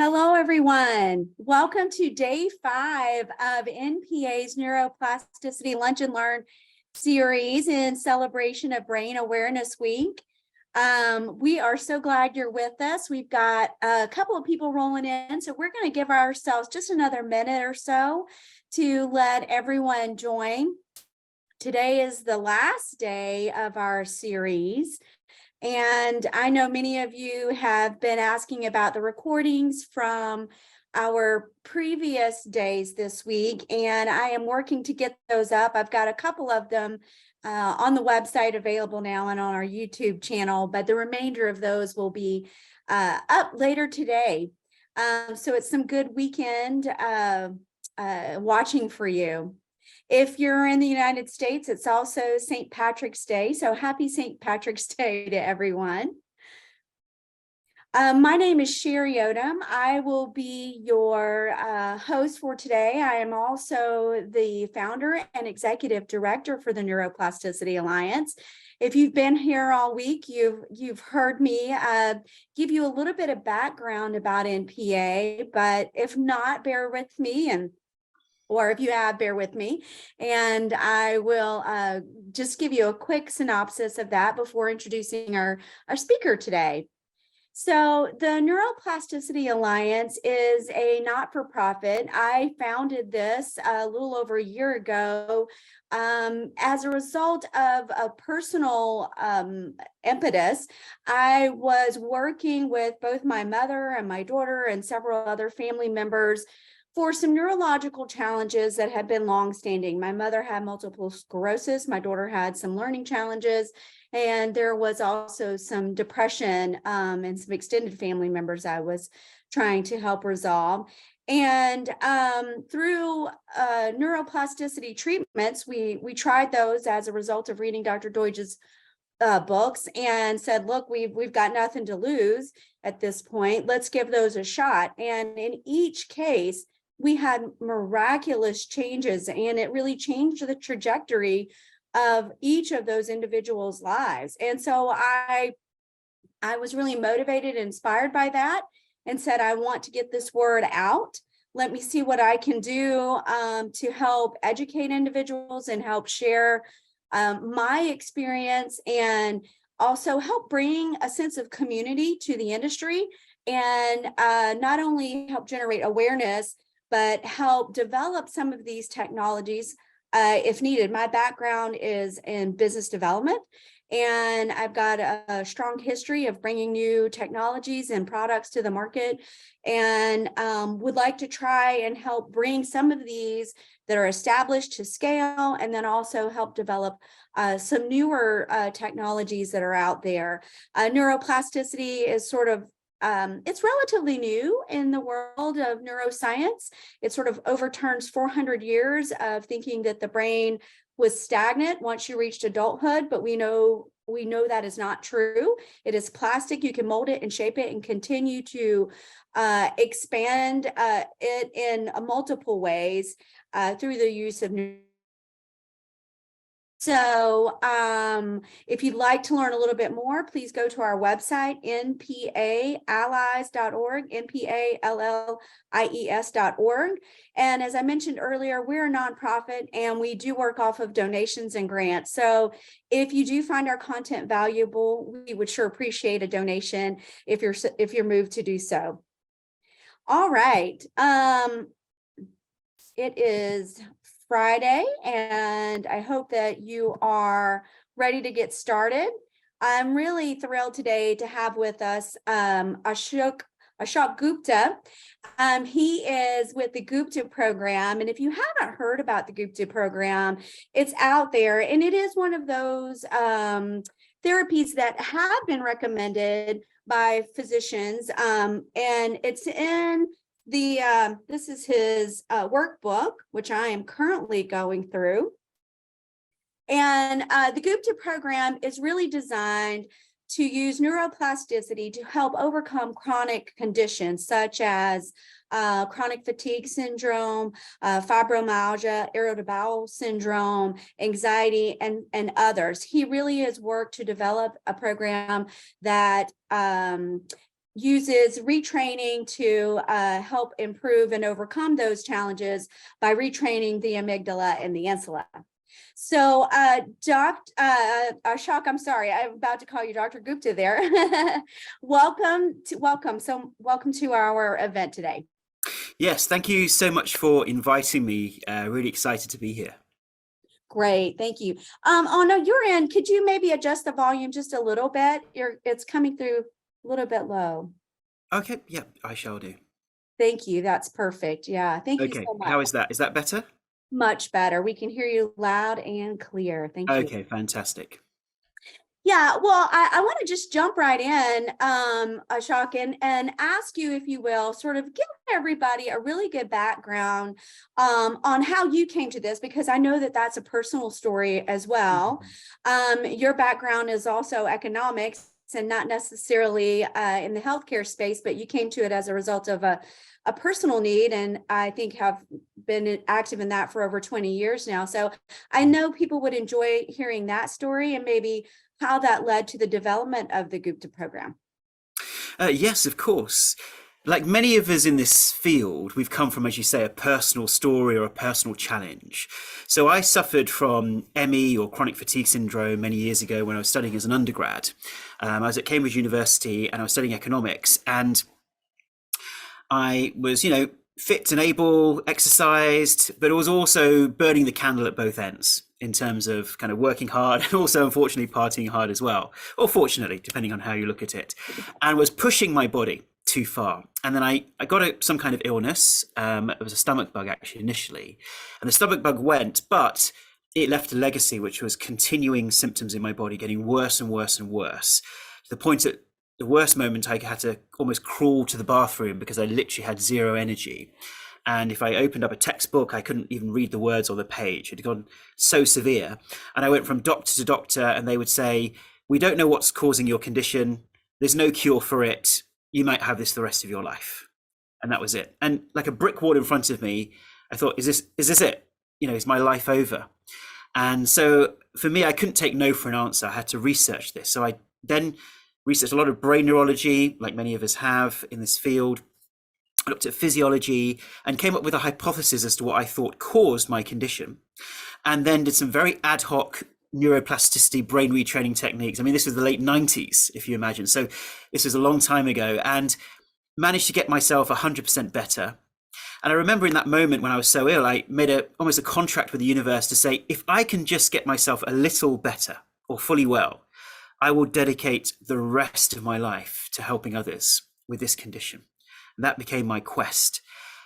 Hello, everyone. Welcome to day 5 of NPA's Neuroplasticity Lunch and Learn series in celebration of Brain Awareness Week. We are so glad you're with us. We've got a couple of people rolling in, so we're going to give ourselves just another minute or so to let everyone join. Today is the last day of our series. And I know many of you have been asking about the recordings from our previous days this week, and I am working to get those up. I've got a couple of them on the website available now and on our YouTube channel, but the remainder of those will be up later today. So it's some good weekend watching for you. If you're in the United States, it's also St. Patrick's Day. So happy St. Patrick's Day to everyone. My name is Sherry Odom. I will be your host for today. I am also the founder and executive director for the Neuroplasticity Alliance. If you've been here all week, you've heard me give you a little bit of background about NPA, but if not, bear with me, or if you have, bear with me, and I will just give you a quick synopsis of that before introducing our speaker today. So the Neuroplasticity Alliance is a not-for-profit. I founded this a little over a year ago as a result of a personal impetus. I was working with both my mother and my daughter and several other family members for some neurological challenges that had been longstanding. My mother had multiple sclerosis, my daughter had some learning challenges, and there was also some depression and some extended family members I was trying to help resolve. And through neuroplasticity treatments, we tried those as a result of reading Dr. Deutsch's books and said, look, we've got nothing to lose at this point. Let's give those a shot. And in each case, we had miraculous changes, and it really changed the trajectory of each of those individuals' lives. And so I was really motivated and inspired by that and said, I want to get this word out. Let me see what I can do to help educate individuals and help share my experience, and also help bring a sense of community to the industry, and not only help generate awareness, but help develop some of these technologies if needed. My background is in business development, and I've got a strong history of bringing new technologies and products to the market, and would like to try and help bring some of these that are established to scale, and then also help develop some newer technologies that are out there. Neuroplasticity is sort of it's relatively new in the world of neuroscience. It sort of overturns 400 years of thinking that the brain was stagnant once you reached adulthood, but we know that is not true. It is plastic. You can mold it and shape it and continue to expand it in multiple ways through the use of So if you'd like to learn a little bit more, please go to our website, npaallies.org, npallies.org. And as I mentioned earlier, we're a nonprofit and we do work off of donations and grants. So if you do find our content valuable, we would sure appreciate a donation if you're moved to do so. All right. It is Friday, and I hope that you are ready to get started. I'm really thrilled today to have with us Ashok Gupta. He is with the Gupta Program, and if you haven't heard about the Gupta Program, it's out there, and it is one of those therapies that have been recommended by physicians, and it's in this is his workbook, which I am currently going through. And the Gupta Program is really designed to use neuroplasticity to help overcome chronic conditions such as chronic fatigue syndrome, fibromyalgia, irritable bowel syndrome, anxiety, and others. He really has worked to develop a program that uses retraining to help improve and overcome those challenges by retraining the amygdala and the insula. So, Ashok, I'm sorry, I'm about to call you Dr. Gupta there. welcome to our event today. Yes, thank you so much for inviting me. Really excited to be here. Great, thank you. On your end, could you maybe adjust the volume just a little bit? It's coming through a little bit low. Okay, yeah, I shall do. Thank you. That's perfect. Yeah, thank you Okay, so much. how is that? Is that better? Much better. We can hear you loud and clear. Thank you. Okay, fantastic. Yeah, well, I want to just jump right in, Ashok, and ask you, if you will, sort of give everybody a really good background on how you came to this, because I know that that's a personal story as well. Your background is also economics and not necessarily in the healthcare space, but you came to it as a result of a personal need, and I think have been active in that for over 20 years now. So I know people would enjoy hearing that story and maybe how that led to the development of the Gupta program. Yes, of course. Like many of us in this field, we've come from, as you say, a personal story or a personal challenge. So I suffered from ME, or chronic fatigue syndrome, many years ago when I was studying as an undergrad. I was at Cambridge University and I was studying economics, and I was, fit and able, exercised, but it was also burning the candle at both ends in terms of kind of working hard and also, unfortunately, partying hard as well, or fortunately, depending on how you look at it, and was pushing my body too far. And then I got some kind of illness. It was a stomach bug, actually, initially. And the stomach bug went, but it left a legacy, which was continuing symptoms in my body getting worse and worse and worse, to the point that the worst moment I had to almost crawl to the bathroom because I literally had zero energy. And if I opened up a textbook, I couldn't even read the words on the page. It had gone so severe. And I went from doctor to doctor, and they would say, "We don't know what's causing your condition. There's no cure for it. You might have this the rest of your life." And that was it. And like a brick wall in front of me, I thought, is this it? Is my life over? And so for me, I couldn't take no for an answer. I had to research this. So I then researched a lot of brain neurology, like many of us have in this field. I looked at physiology and came up with a hypothesis as to what I thought caused my condition, and then did some very ad hoc neuroplasticity brain retraining techniques. I mean, this was the late 90s, if you imagine. So this was a long time ago, and managed to get myself 100% better. And I remember in that moment when I was so ill, I made almost a contract with the universe to say, if I can just get myself a little better or fully well, I will dedicate the rest of my life to helping others with this condition. And that became my quest.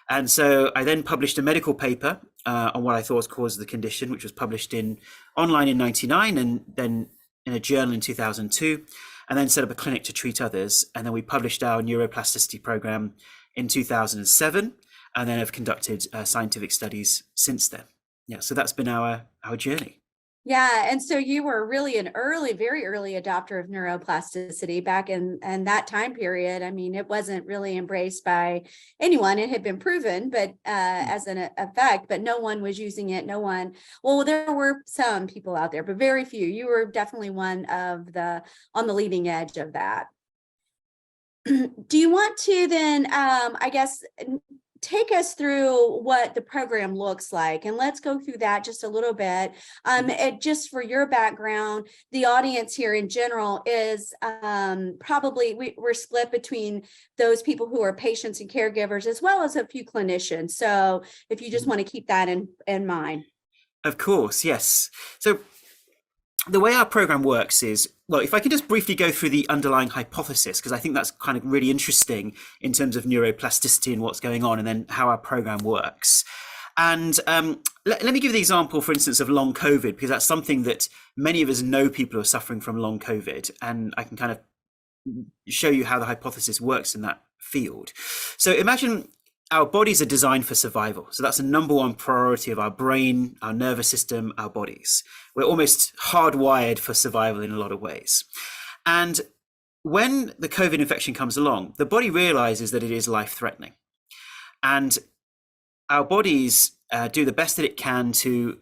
And so I then published a medical paper on what I thought was caused the condition, which was published online in 1999, and then in a journal in 2002, and then set up a clinic to treat others. And then we published our neuroplasticity program in 2007, and then have conducted scientific studies since then. Yeah, so that's been our journey. Yeah, and so you were really an very early adopter of neuroplasticity back in that time period. I mean, it wasn't really embraced by anyone. It had been proven, but as an effect, but no one was using it. Well, there were some people out there, but very few. You were definitely one of on the leading edge of that. Do you want to then, I guess, take us through what the program looks like, and let's go through that just a little bit. Just for your background, the audience here in general is probably we're split between those people who are patients and caregivers, as well as a few clinicians. So if you just want to keep that in mind. Of course, yes. So the way our program works is, well, if I could just briefly go through the underlying hypothesis, because I think that's kind of really interesting in terms of neuroplasticity and what's going on, and then how our program works. And let me give the example, for instance, of long COVID, because that's something that many of us know people who are suffering from long COVID, and I can kind of show you how the hypothesis works in that field. So imagine our bodies are designed for survival. So that's the number one priority of our brain, our nervous system, our bodies. We're almost hardwired for survival in a lot of ways. And when the COVID infection comes along, the body realizes that it is life-threatening. And our bodies do the best that it can to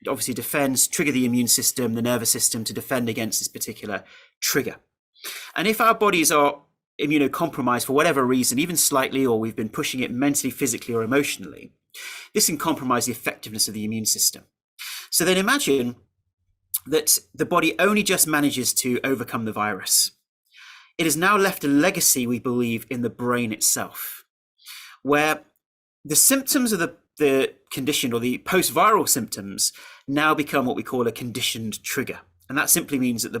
obviously trigger the immune system, the nervous system, to defend against this particular trigger. And if our bodies are immunocompromised for whatever reason, even slightly, or we've been pushing it mentally, physically, or emotionally, this can compromise the effectiveness of the immune system. So then imagine that the body only just manages to overcome the virus. It has now left a legacy, we believe, in the brain itself, where the symptoms of the condition, or the post-viral symptoms, now become what we call a conditioned trigger. And that simply means that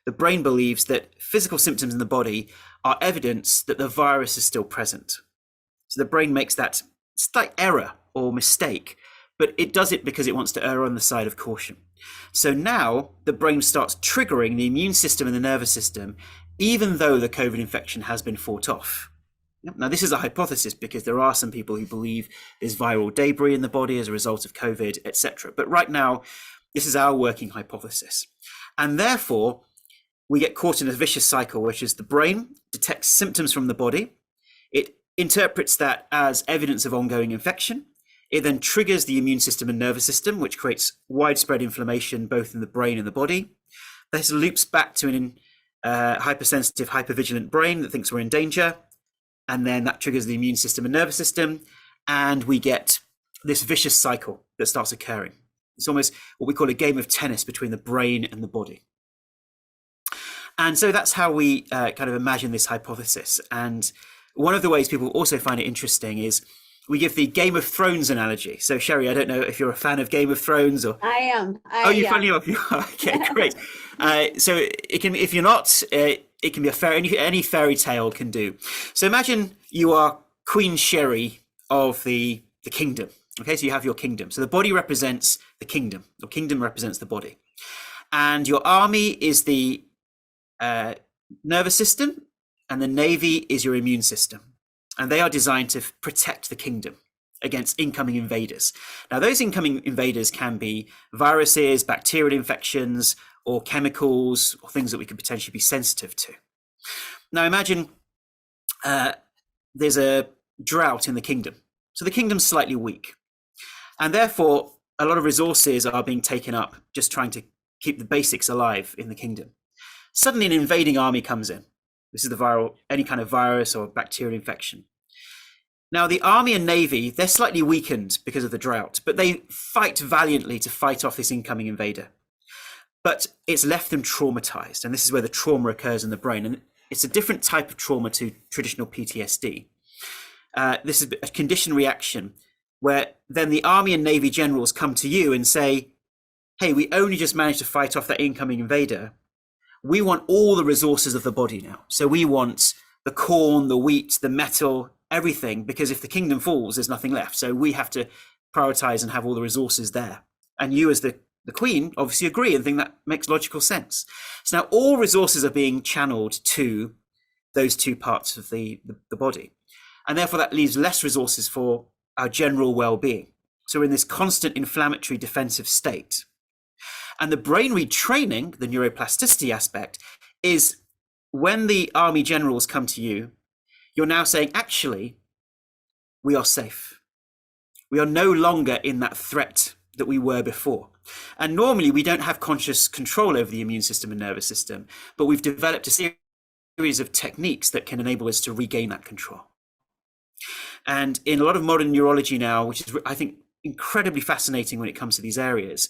the brain believes that physical symptoms in the body are evidence that the virus is still present. So the brain makes that slight error or mistake, but it does it because it wants to err on the side of caution. So now the brain starts triggering the immune system and the nervous system, even though the COVID infection has been fought off. Now, this is a hypothesis because there are some people who believe there's viral debris in the body as a result of COVID, etc. But right now, this is our working hypothesis. And therefore, we get caught in a vicious cycle, which is the brain detects symptoms from the body. It interprets that as evidence of ongoing infection. It then triggers the immune system and nervous system, which creates widespread inflammation both in the brain and the body. This loops back to an hypersensitive, hypervigilant brain that thinks we're in danger. And then that triggers the immune system and nervous system. And we get this vicious cycle that starts occurring. It's almost what we call a game of tennis between the brain and the body. And so that's how we kind of imagine this hypothesis. And one of the ways people also find it interesting is we give the Game of Thrones analogy. So Sherry, I don't know if you're a fan of Game of Thrones or... I am. You finally are. Okay, great. So it can, if you're not, it can be any fairy tale can do. So imagine you are Queen Sherry of the kingdom. Okay, so you have your kingdom. So the body represents the kingdom. Your kingdom represents the body. And your army is the nervous system, and the navy is your immune system. And they are designed to protect the kingdom against incoming invaders. Now, those incoming invaders can be viruses, bacterial infections, or chemicals, or things that we could potentially be sensitive to. Now, imagine there's a drought in the kingdom. So the kingdom's slightly weak. And therefore, a lot of resources are being taken up just trying to keep the basics alive in the kingdom. Suddenly, an invading army comes in. This is any kind of virus or bacterial infection. Now, the army and navy, they're slightly weakened because of the drought, but they fight valiantly to fight off this incoming invader. But it's left them traumatized, and this is where the trauma occurs in the brain. And it's a different type of trauma to traditional PTSD. This is a conditioned reaction where then the army and navy generals come to you and say, hey, we only just managed to fight off that incoming invader. We want all the resources of the body now. So we want the corn, the wheat, the metal, everything, because if the kingdom falls, there's nothing left. So we have to prioritize and have all the resources there. And you as the queen obviously agree and think that makes logical sense. So now all resources are being channeled to those two parts of the body. And therefore that leaves less resources for our general well-being. So we're in this constant inflammatory defensive state. And the brain retraining, the neuroplasticity aspect, is when the army generals come to you, you're now saying, actually, we are safe. We are no longer in that threat that we were before. And normally we don't have conscious control over the immune system and nervous system, but we've developed a series of techniques that can enable us to regain that control. And in a lot of modern neurology now, which is, I think, incredibly fascinating when it comes to these areas,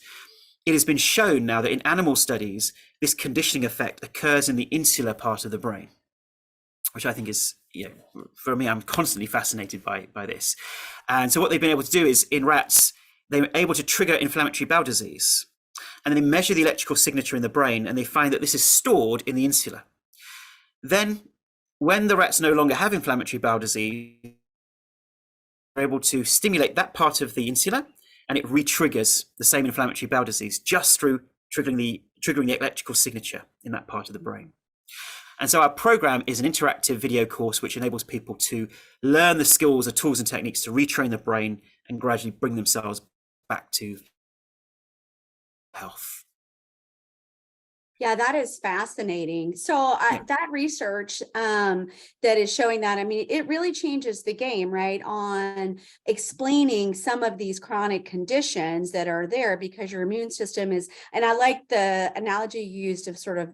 it has been shown now that in animal studies, this conditioning effect occurs in the insular part of the brain, which I think is, for me, I'm constantly fascinated by this. And so what they've been able to do is in rats, they were able to trigger inflammatory bowel disease. And then they measure the electrical signature in the brain, and they find that this is stored in the insula. Then when the rats no longer have inflammatory bowel disease, they're able to stimulate that part of the insula, and it re-triggers the same inflammatory bowel disease just through triggering the electrical signature in that part of the brain. And so our program is an interactive video course which enables people to learn the skills, the tools and techniques to retrain the brain and gradually bring themselves back to health. Yeah, that is fascinating. So that research that is showing that, I mean, it really changes the game, right, on explaining some of these chronic conditions that are there because your immune system is, and I like the analogy you used of sort of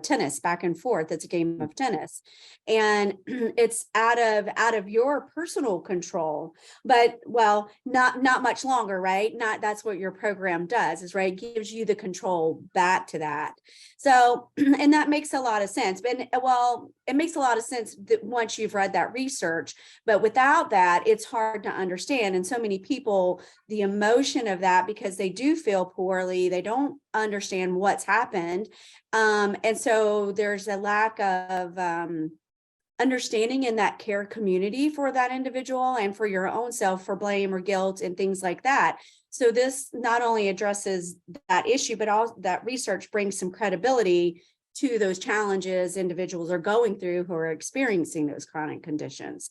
tennis back and forth. It's a game of tennis, and it's out of your personal control. But well, not much longer, right? Not That's what your program does, is right, gives you the control back to that. So, and that makes a lot of sense. But well, it makes a lot of sense that once you've read that research, but without that, it's hard to understand. And so many people, the emotion of that, because they do feel poorly, they don't understand what's happened. And so there's a lack of understanding in that care community for that individual and for your own self, for blame or guilt and things like that. So this not only addresses that issue, but also that research brings some credibility to those challenges individuals are going through who are experiencing those chronic conditions.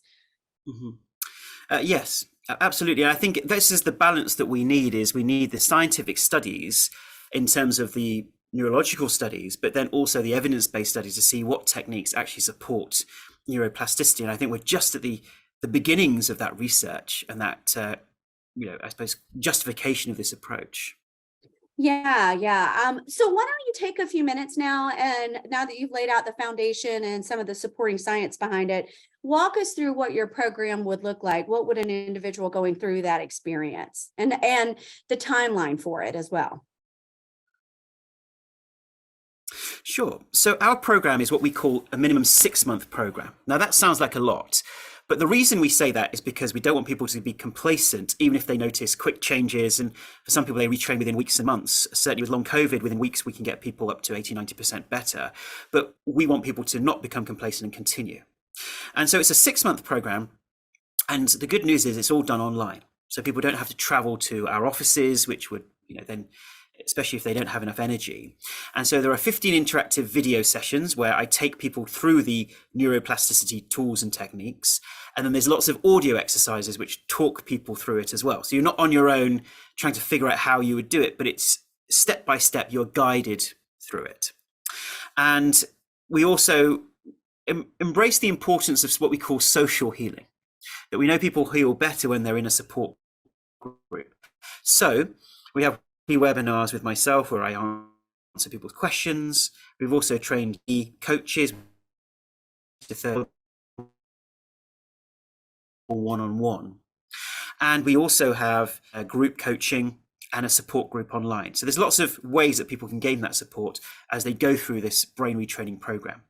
Yes, absolutely. And I think this is the balance that we need, is we need the scientific studies in terms of the neurological studies, but then also the evidence-based studies to see what techniques actually support neuroplasticity. And I think we're just at the beginnings of that research and that, I suppose, justification of this approach. Yeah, yeah. So why don't you take a few minutes now, and now that you've laid out the foundation and some of the supporting science behind it, walk us through what your program would look like. What would an individual going through that experience, and the timeline for it as well? Sure. So our program is what we call a minimum 6-month program. Now that sounds like a lot, but the reason we say that is because we don't want people to be complacent, even if they notice quick changes. And for some people, they retrain within weeks and months. Certainly with long COVID, within weeks, we can get people up to 80, 90% better. But we want people to not become complacent and continue. And so it's a 6-month program. And the good news is it's all done online. So people don't have to travel to our offices, which would, then, especially if they don't have enough energy. And so there are 15 interactive video sessions where I take people through the neuroplasticity tools and techniques. And then there's lots of audio exercises which talk people through it as well. So you're not on your own trying to figure out how you would do it, but it's step by step, you're guided through it. And we also embrace the importance of what we call social healing, that we know people heal better when they're in a support group. So we have webinars with myself where I answer people's questions. We've also trained coaches to one-on-one. And we also have a group coaching and a support group online. So there's lots of ways that people can gain that support as they go through this brain retraining program.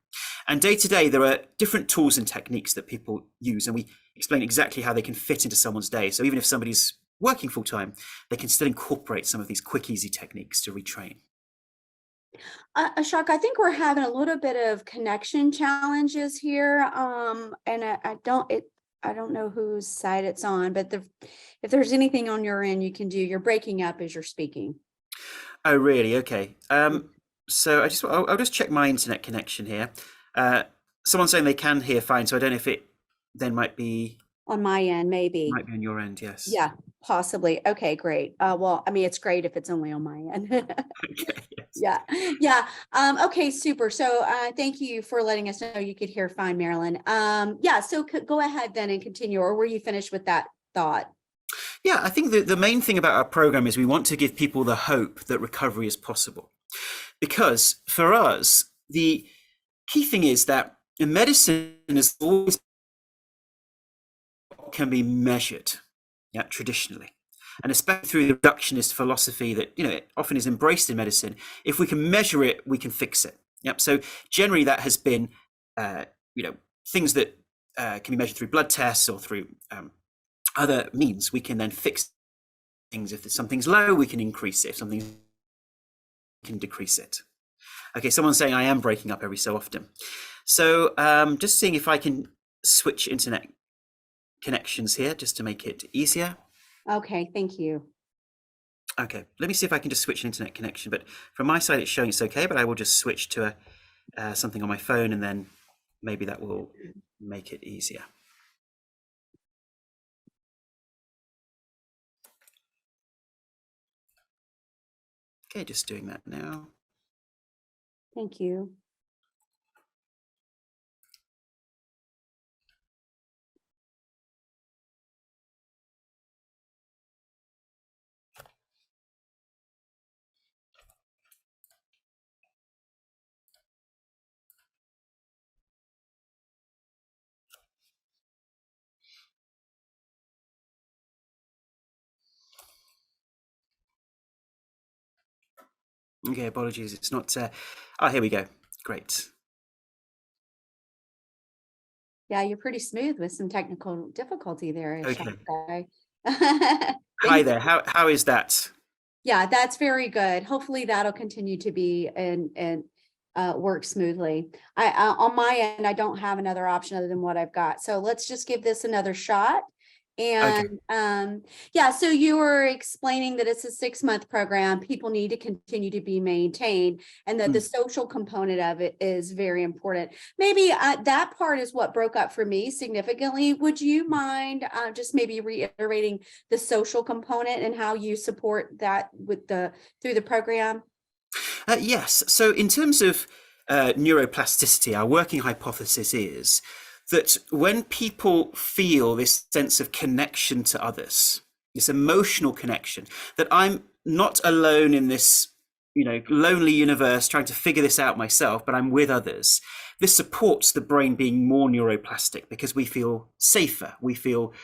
And day to day, there are different tools and techniques that people use, and we explain exactly how they can fit into someone's day. So even if somebody's working full time, they can still incorporate some of these quick, easy techniques to retrain. Ashok, I think we're having a little bit of connection challenges here. And I don't know whose side it's on, but if there's anything on your end you can do, you're breaking up as you're speaking. Oh, really? Okay. So I'll just check my internet connection here. Someone's saying they can hear fine, so I don't know if it then might be On my end, maybe. on your end. Yes. Yeah, possibly. Okay, great. Well, I mean, it's great if it's only on my end. Okay. Yes. Yeah, yeah. Okay, super. So thank you for letting us know you could hear fine, Marilyn. Yeah, so go ahead then and continue, or were you finished with that thought? Yeah, I think the main thing about our program is we want to give people the hope that recovery is possible. Because for us, the key thing is that in medicine is always can be measured, yeah, traditionally. And especially through the reductionist philosophy that it often is embraced in medicine. If we can measure it, we can fix it. Yep. So generally that has been things that can be measured through blood tests or through other means. We can then fix things. If something's low, we can increase it. If something can decrease it. Okay, someone's saying I am breaking up every so often. So just seeing if I can switch internet connections here just to make it easier. Okay, thank you. Okay, let me see if I can just switch an internet connection. But from my side, it's showing it's okay, but I will just switch to something on my phone, and then maybe that will make it easier. Okay, just doing that now. Thank you. Okay, apologies. It's not. Oh, here we go. Great. Yeah, you're pretty smooth with some technical difficulty there, Ashok. Okay. Hi Thank there. How is that? Yeah, that's very good. Hopefully that'll continue to be and work smoothly. On my end, I don't have another option other than what I've got. So let's just give this another shot. Okay. And yeah, so you were explaining that it's a 6-month program. People need to continue to be maintained, and that the Mm. social component of it is very important. Maybe that part is what broke up for me significantly. Would you mind just maybe reiterating the social component and how you support that with through the program? Yes. So, in terms of neuroplasticity, our working hypothesis is that when people feel this sense of connection to others, this emotional connection, that I'm not alone in this, lonely universe trying to figure this out myself, but I'm with others. This supports the brain being more neuroplastic because we feel safer, we feel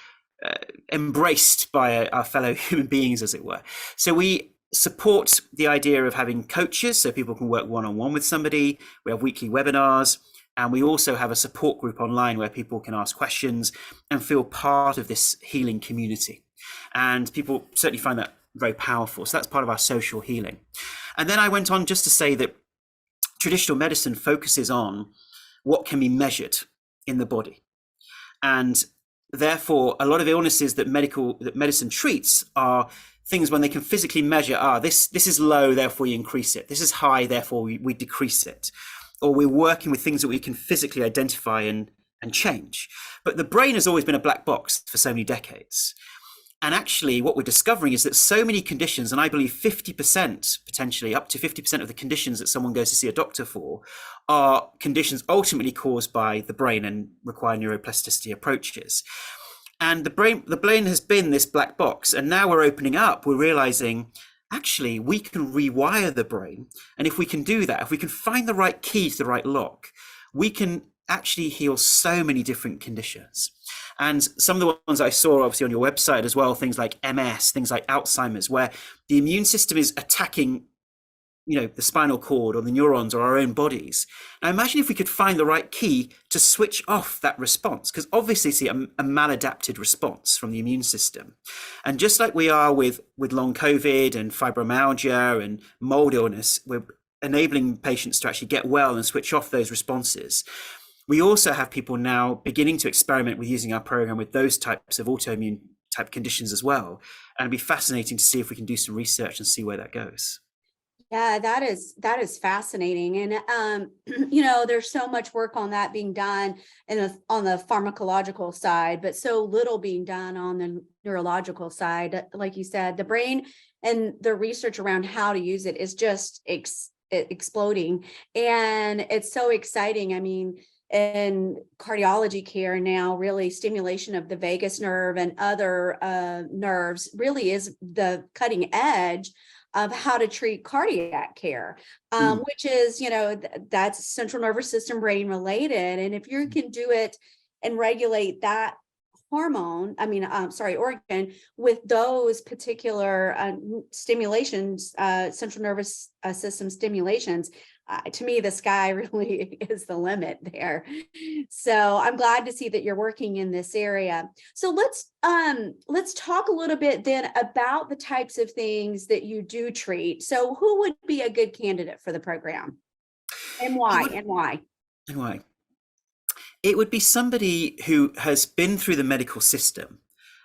embraced by our fellow human beings, as it were. So we support the idea of having coaches so people can work one-on-one with somebody. We have weekly webinars, and we also have a support group online where people can ask questions and feel part of this healing community. And people certainly find that very powerful. So that's part of our social healing. And then I went on just to say that traditional medicine focuses on what can be measured in the body. And therefore, a lot of illnesses that medicine treats are things when they can physically measure, this is low, therefore we increase it. This is high, therefore we decrease it. Or we're working with things that we can physically identify and change. But the brain has always been a black box for so many decades. And actually, what we're discovering is that so many conditions, and I believe 50%, potentially up to 50% of the conditions that someone goes to see a doctor for, are conditions ultimately caused by the brain and require neuroplasticity approaches. And the brain has been this black box, and now we're opening up. We're realizing, actually, we can rewire the brain, and if we can do that, if we can find the right key to the right lock, we can actually heal so many different conditions. And some of the ones I saw obviously on your website as well, things like MS, things like Alzheimer's, where the immune system is attacking, the spinal cord or the neurons or our own bodies. Now imagine if we could find the right key to switch off that response, because obviously it's a maladapted response from the immune system. And just like we are with long COVID and fibromyalgia and mold illness, we're enabling patients to actually get well and switch off those responses. We also have people now beginning to experiment with using our program with those types of autoimmune type conditions as well. And it'd be fascinating to see if we can do some research and see where that goes. Yeah, that is fascinating. And there's so much work on that being done on the pharmacological side, but so little being done on the neurological side. Like you said, the brain and the research around how to use it is just exploding. And it's so exciting. I mean, in cardiology care now, really stimulation of the vagus nerve and other nerves really is the cutting edge of how to treat cardiac care, which is, that's central nervous system brain related. And if you can do it and regulate that organ with those particular stimulations, central nervous system stimulations, to me, the sky really is the limit there. So I'm glad to see that you're working in this area. So let's talk a little bit then about the types of things that you do treat. So who would be a good candidate for the program, and why? And why? And why? It would be somebody who has been through the medical system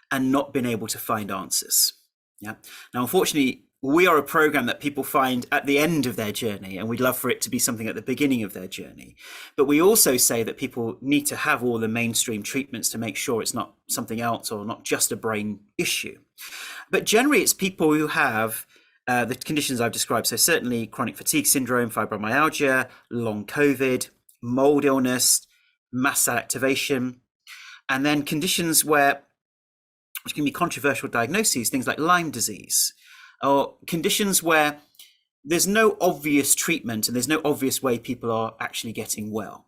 and not been able to find answers. Yeah. Now, unfortunately, we are a program that people find at the end of their journey, and we'd love for it to be something at the beginning of their journey. But we also say that people need to have all the mainstream treatments to make sure it's not something else or not just a brain issue. But generally, it's people who have the conditions I've described. So certainly chronic fatigue syndrome, fibromyalgia, long COVID, mold illness, mast cell activation, and then conditions which can be controversial diagnoses, things like Lyme disease, or conditions where there's no obvious treatment and there's no obvious way people are actually getting well.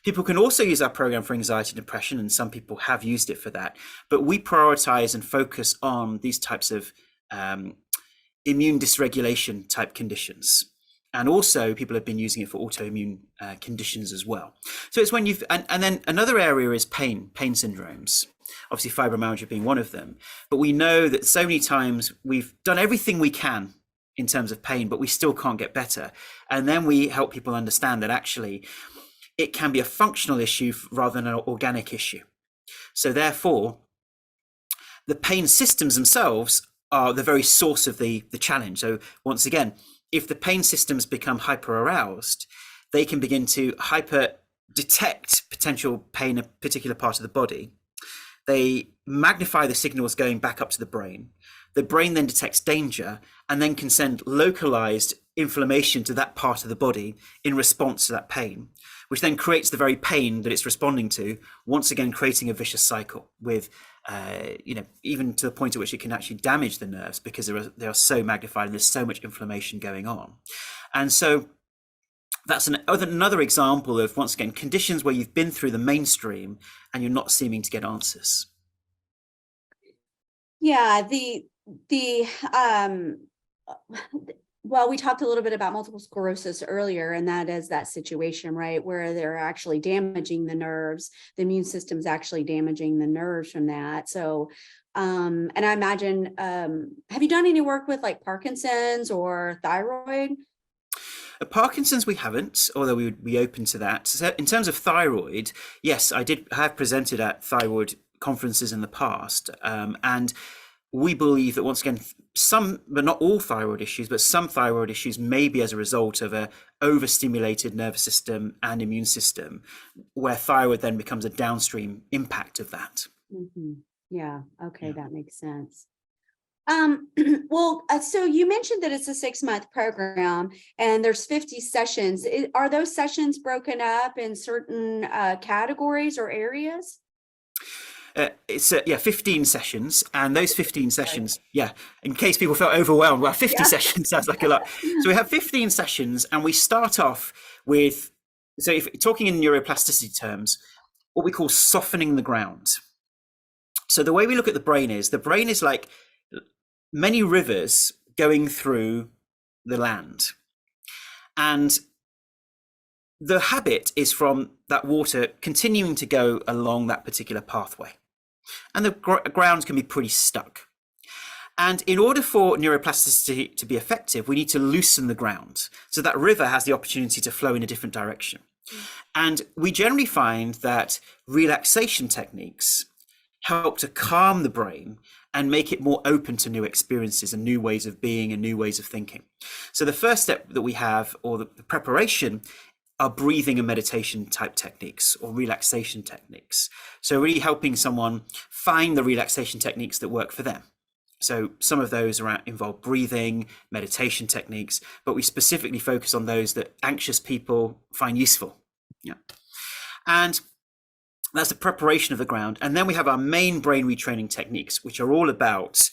People can also use our program for anxiety and depression, and some people have used it for that, but we prioritize and focus on these types of immune dysregulation type conditions. And also people have been using it for autoimmune conditions as well. So it's when you've, and then another area is pain syndromes, obviously fibromyalgia being one of them. But we know that so many times we've done everything we can in terms of pain, but we still can't get better. And then we help people understand that actually it can be a functional issue rather than an organic issue. So therefore, the pain systems themselves are the very source of the challenge. So once again, if the pain systems become hyper aroused, they can begin to hyper detect potential pain in a particular part of the body. They magnify the signals going back up to the brain. The brain then detects danger and then can send localized inflammation to that part of the body in response to that pain, which then creates the very pain that it's responding to, once again creating a vicious cycle with even to the point at which it can actually damage the nerves because they are so magnified and there's so much inflammation going on. And so that's another example of, once again, conditions where you've been through the mainstream and you're not seeming to get answers. Yeah, well, we talked a little bit about multiple sclerosis earlier, and that is that situation, right, where they're actually damaging the nerves. The immune system's actually damaging the nerves from that. So, and I imagine, have you done any work with like Parkinson's or thyroid? Parkinson's we haven't, although we would be open to that. So in terms of thyroid, yes, I have presented at thyroid conferences in the past, and we believe that, once again, some, but not all thyroid issues, but some thyroid issues may be as a result of a overstimulated nervous system and immune system, where thyroid then becomes a downstream impact of that. Mm-hmm. Yeah. Okay. Yeah. That makes sense. Well, so you mentioned that it's a 6-month program and there's 50 sessions. Are those sessions broken up in certain categories or areas? It's 15 sessions, and those 15 sessions, in case people felt overwhelmed, well, 50 sessions sounds like a lot. So we have 15 sessions, and we start off with, so if talking in neuroplasticity terms, what we call softening the ground. So the way we look at the brain is like many rivers going through the land, and the habit is from that water continuing to go along that particular pathway. And the ground can be pretty stuck. And in order for neuroplasticity to be effective, we need to loosen the ground so that river has the opportunity to flow in a different direction. And we generally find that relaxation techniques help to calm the brain and make it more open to new experiences and new ways of being and new ways of thinking. So the first step that we have, or the preparation, are breathing and meditation type techniques or relaxation techniques. So really helping someone find the relaxation techniques that work for them. So some of those involve breathing, meditation techniques, but we specifically focus on those that anxious people find useful. Yeah. And that's the preparation of the ground. And then we have our main brain retraining techniques, which are all about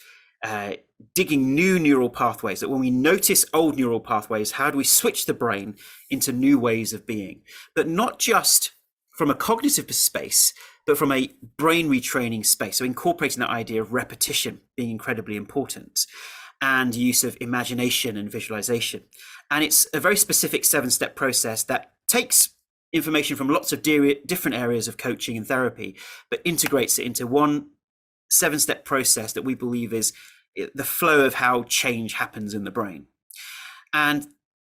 digging new neural pathways. That when we notice old neural pathways, how do we switch the brain into new ways of being? But not just from a cognitive space, but from a brain retraining space. So incorporating that idea of repetition being incredibly important, and use of imagination and visualization. And it's a very specific 7-step process that takes information from lots of different areas of coaching and therapy, but integrates it into one 7-step process that we believe is the flow of how change happens in the brain. And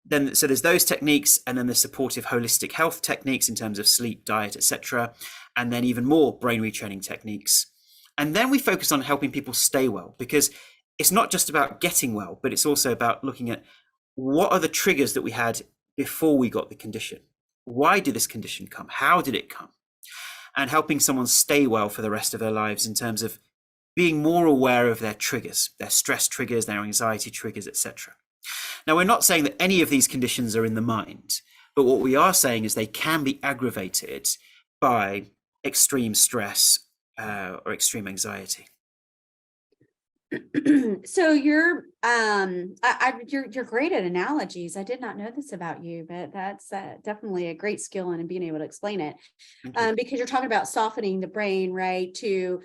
then, so there's those techniques, and then the supportive holistic health techniques in terms of sleep, diet, etc. And then even more brain retraining techniques. And then we focus on helping people stay well, because it's not just about getting well, but it's also about looking at what are the triggers that we had before we got the condition. Why did this condition come? How did it come? And helping someone stay well for the rest of their lives in terms of being more aware of their triggers, their stress triggers, their anxiety triggers, etc. Now, we're not saying that any of these conditions are in the mind, but what we are saying is they can be aggravated by extreme stress or extreme anxiety. So you're great at analogies. I did not know this about you, but that's definitely a great skill in being able to explain it. Thank you. Because you're talking about softening the brain, right, to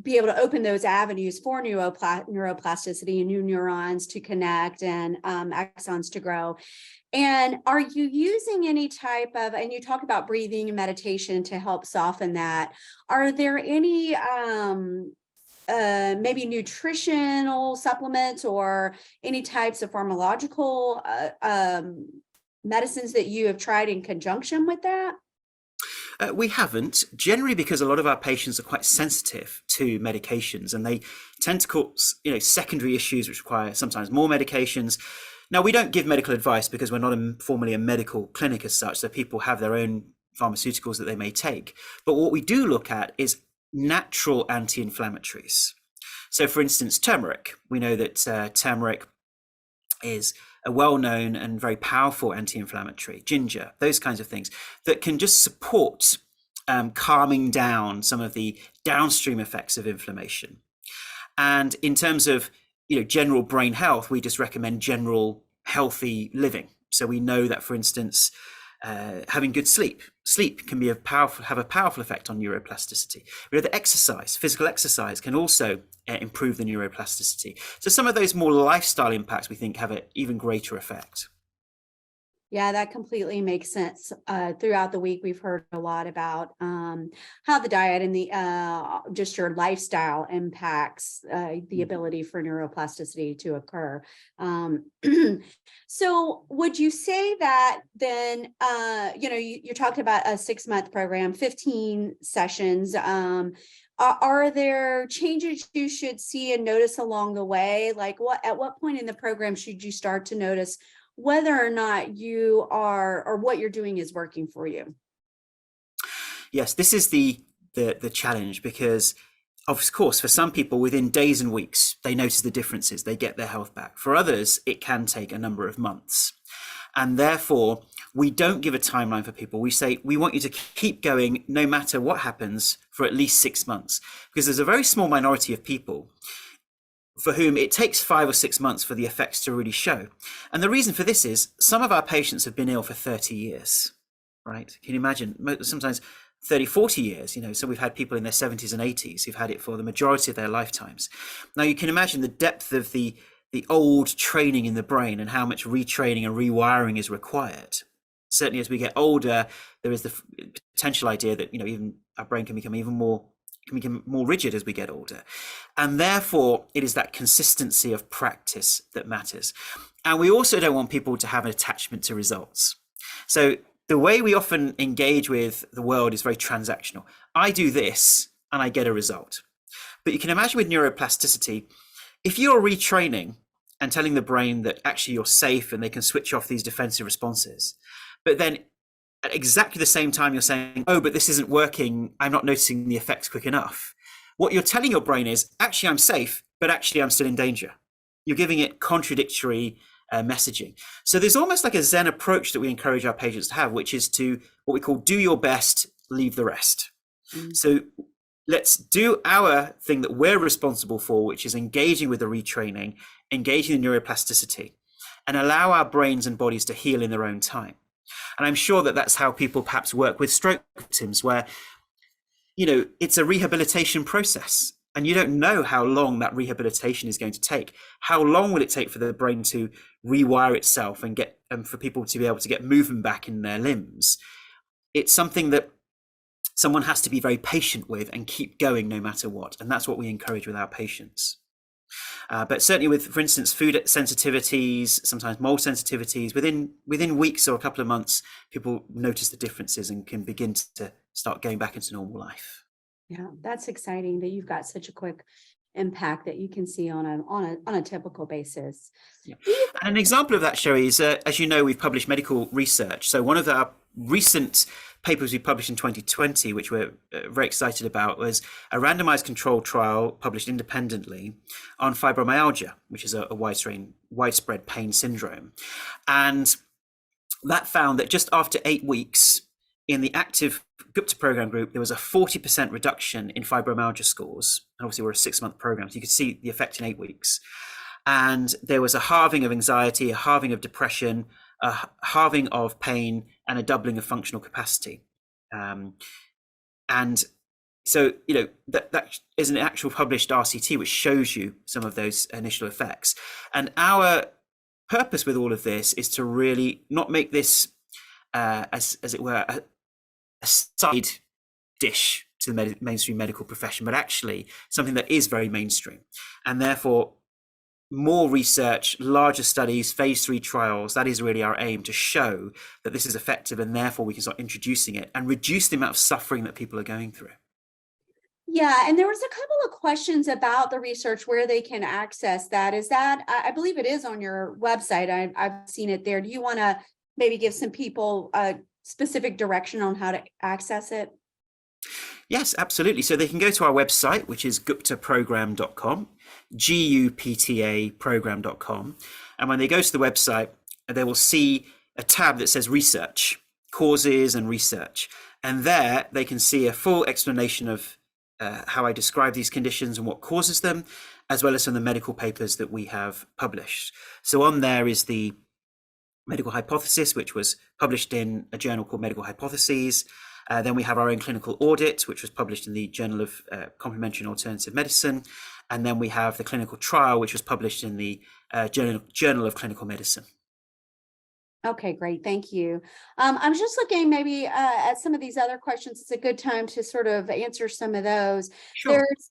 be able to open those avenues for neuroplasticity and new neurons to connect and axons to grow. And are you using any type of, and you talk about breathing and meditation to help soften that. Are there any maybe nutritional supplements or any types of pharmacological medicines that you have tried in conjunction with that? We haven't, generally because a lot of our patients are quite sensitive to medications, and they tend to cause, secondary issues which require sometimes more medications. Now, we don't give medical advice because we're not formally a medical clinic as such, so people have their own pharmaceuticals that they may take. But what we do look at is natural anti-inflammatories. So, for instance, turmeric. We know that turmeric is a well-known and very powerful anti-inflammatory. Ginger, those kinds of things that can just support calming down some of the downstream effects of inflammation. And in terms of general brain health, we just recommend general healthy living. So we know that, for instance, having good sleep can have a powerful effect on neuroplasticity. We know that physical exercise can also improve the neuroplasticity. So some of those more lifestyle impacts we think have an even greater effect. Yeah, that completely makes sense. Throughout the week, we've heard a lot about how the diet and the just your lifestyle impacts the ability for neuroplasticity to occur. So would you say that then, you're talking about a 6-month program, 15 sessions. Are there changes you should see and notice along the way? Like at what point in the program should you start to notice whether or not you are, or what you're doing is working for you? Yes, this is the challenge, because of course, for some people within days and weeks, they notice the differences, they get their health back. For others, it can take a number of months. And therefore, we don't give a timeline for people. We say, we want you to keep going no matter what happens for at least 6 months, because there's a very small minority of people for whom it takes 5 or 6 months for the effects to really show. And the reason for this is some of our patients have been ill for 30 years, right? Can you imagine? Sometimes 30, 40 years, so we've had people in their 70s and 80s who've had it for the majority of their lifetimes. Now you can imagine the depth of the old training in the brain and how much retraining and rewiring is required. Certainly as we get older, there is the potential idea that, even our brain can become more rigid as we get older. And therefore, it is that consistency of practice that matters. And we also don't want people to have an attachment to results. So the way we often engage with the world is very transactional. I do this and I get a result. But you can imagine with neuroplasticity, if you're retraining and telling the brain that actually you're safe and they can switch off these defensive responses, but then at exactly the same time you're saying, oh, but this isn't working, I'm not noticing the effects quick enough. What you're telling your brain is, actually I'm safe, but actually I'm still in danger. You're giving it contradictory messaging. So there's almost like a Zen approach that we encourage our patients to have, which is to what we call do your best, leave the rest. Mm-hmm. So let's do our thing that we're responsible for, which is engaging with the retraining, engaging in neuroplasticity, and allow our brains and bodies to heal in their own time. And I'm sure that that's how people perhaps work with stroke victims, where, it's a rehabilitation process and you don't know how long that rehabilitation is going to take. How long will it take for the brain to rewire itself and for people to be able to get movement back in their limbs? It's something that someone has to be very patient with and keep going no matter what. And that's what we encourage with our patients. But certainly with, for instance, food sensitivities, sometimes mold sensitivities, within weeks or a couple of months, people notice the differences and can begin to start going back into normal life. Yeah, that's exciting that you've got such a quick impact that you can see on a typical basis. Yeah. And an example of that, Sherry, is as you know, we've published medical research. So one of our recent papers we published in 2020, which we're very excited about, was a randomized controlled trial published independently on fibromyalgia, which is a widespread pain syndrome. And that found that just after 8 weeks in the active Gupta program group, there was a 40% reduction in fibromyalgia scores. And obviously, we're a 6-month program, so you could see the effect in 8 weeks. And there was a halving of anxiety, a halving of depression, a halving of pain, and a doubling of functional capacity. And so, that is an actual published RCT, which shows you some of those initial effects. And our purpose with all of this is to really not make this, as it were, a side dish to the mainstream medical profession, but actually something that is very mainstream. And therefore, more research, larger studies, phase 3 trials, that is really our aim, to show that this is effective, and therefore we can start introducing it and reduce the amount of suffering that people are going through. Yeah, and there was a couple of questions about the research, where they can access that. Is that, I believe it is on your website. I've seen it there. Do you want to maybe give some people a specific direction on how to access it? Yes, absolutely. So they can go to our website, which is guptaprogram.com, GUPTA program.com. And when they go to the website, they will see a tab that says research, causes and research. And there they can see a full explanation of how I describe these conditions and what causes them, as well as some of the medical papers that we have published. So on there is the medical hypothesis, which was published in a journal called Medical Hypotheses. Then we have our own clinical audit, which was published in the Journal of Complementary and Alternative Medicine. And then we have the clinical trial, which was published in the Journal of Clinical Medicine. Okay, great. Thank you. I'm just looking maybe at some of these other questions. It's a good time to sort of answer some of those. Sure. There's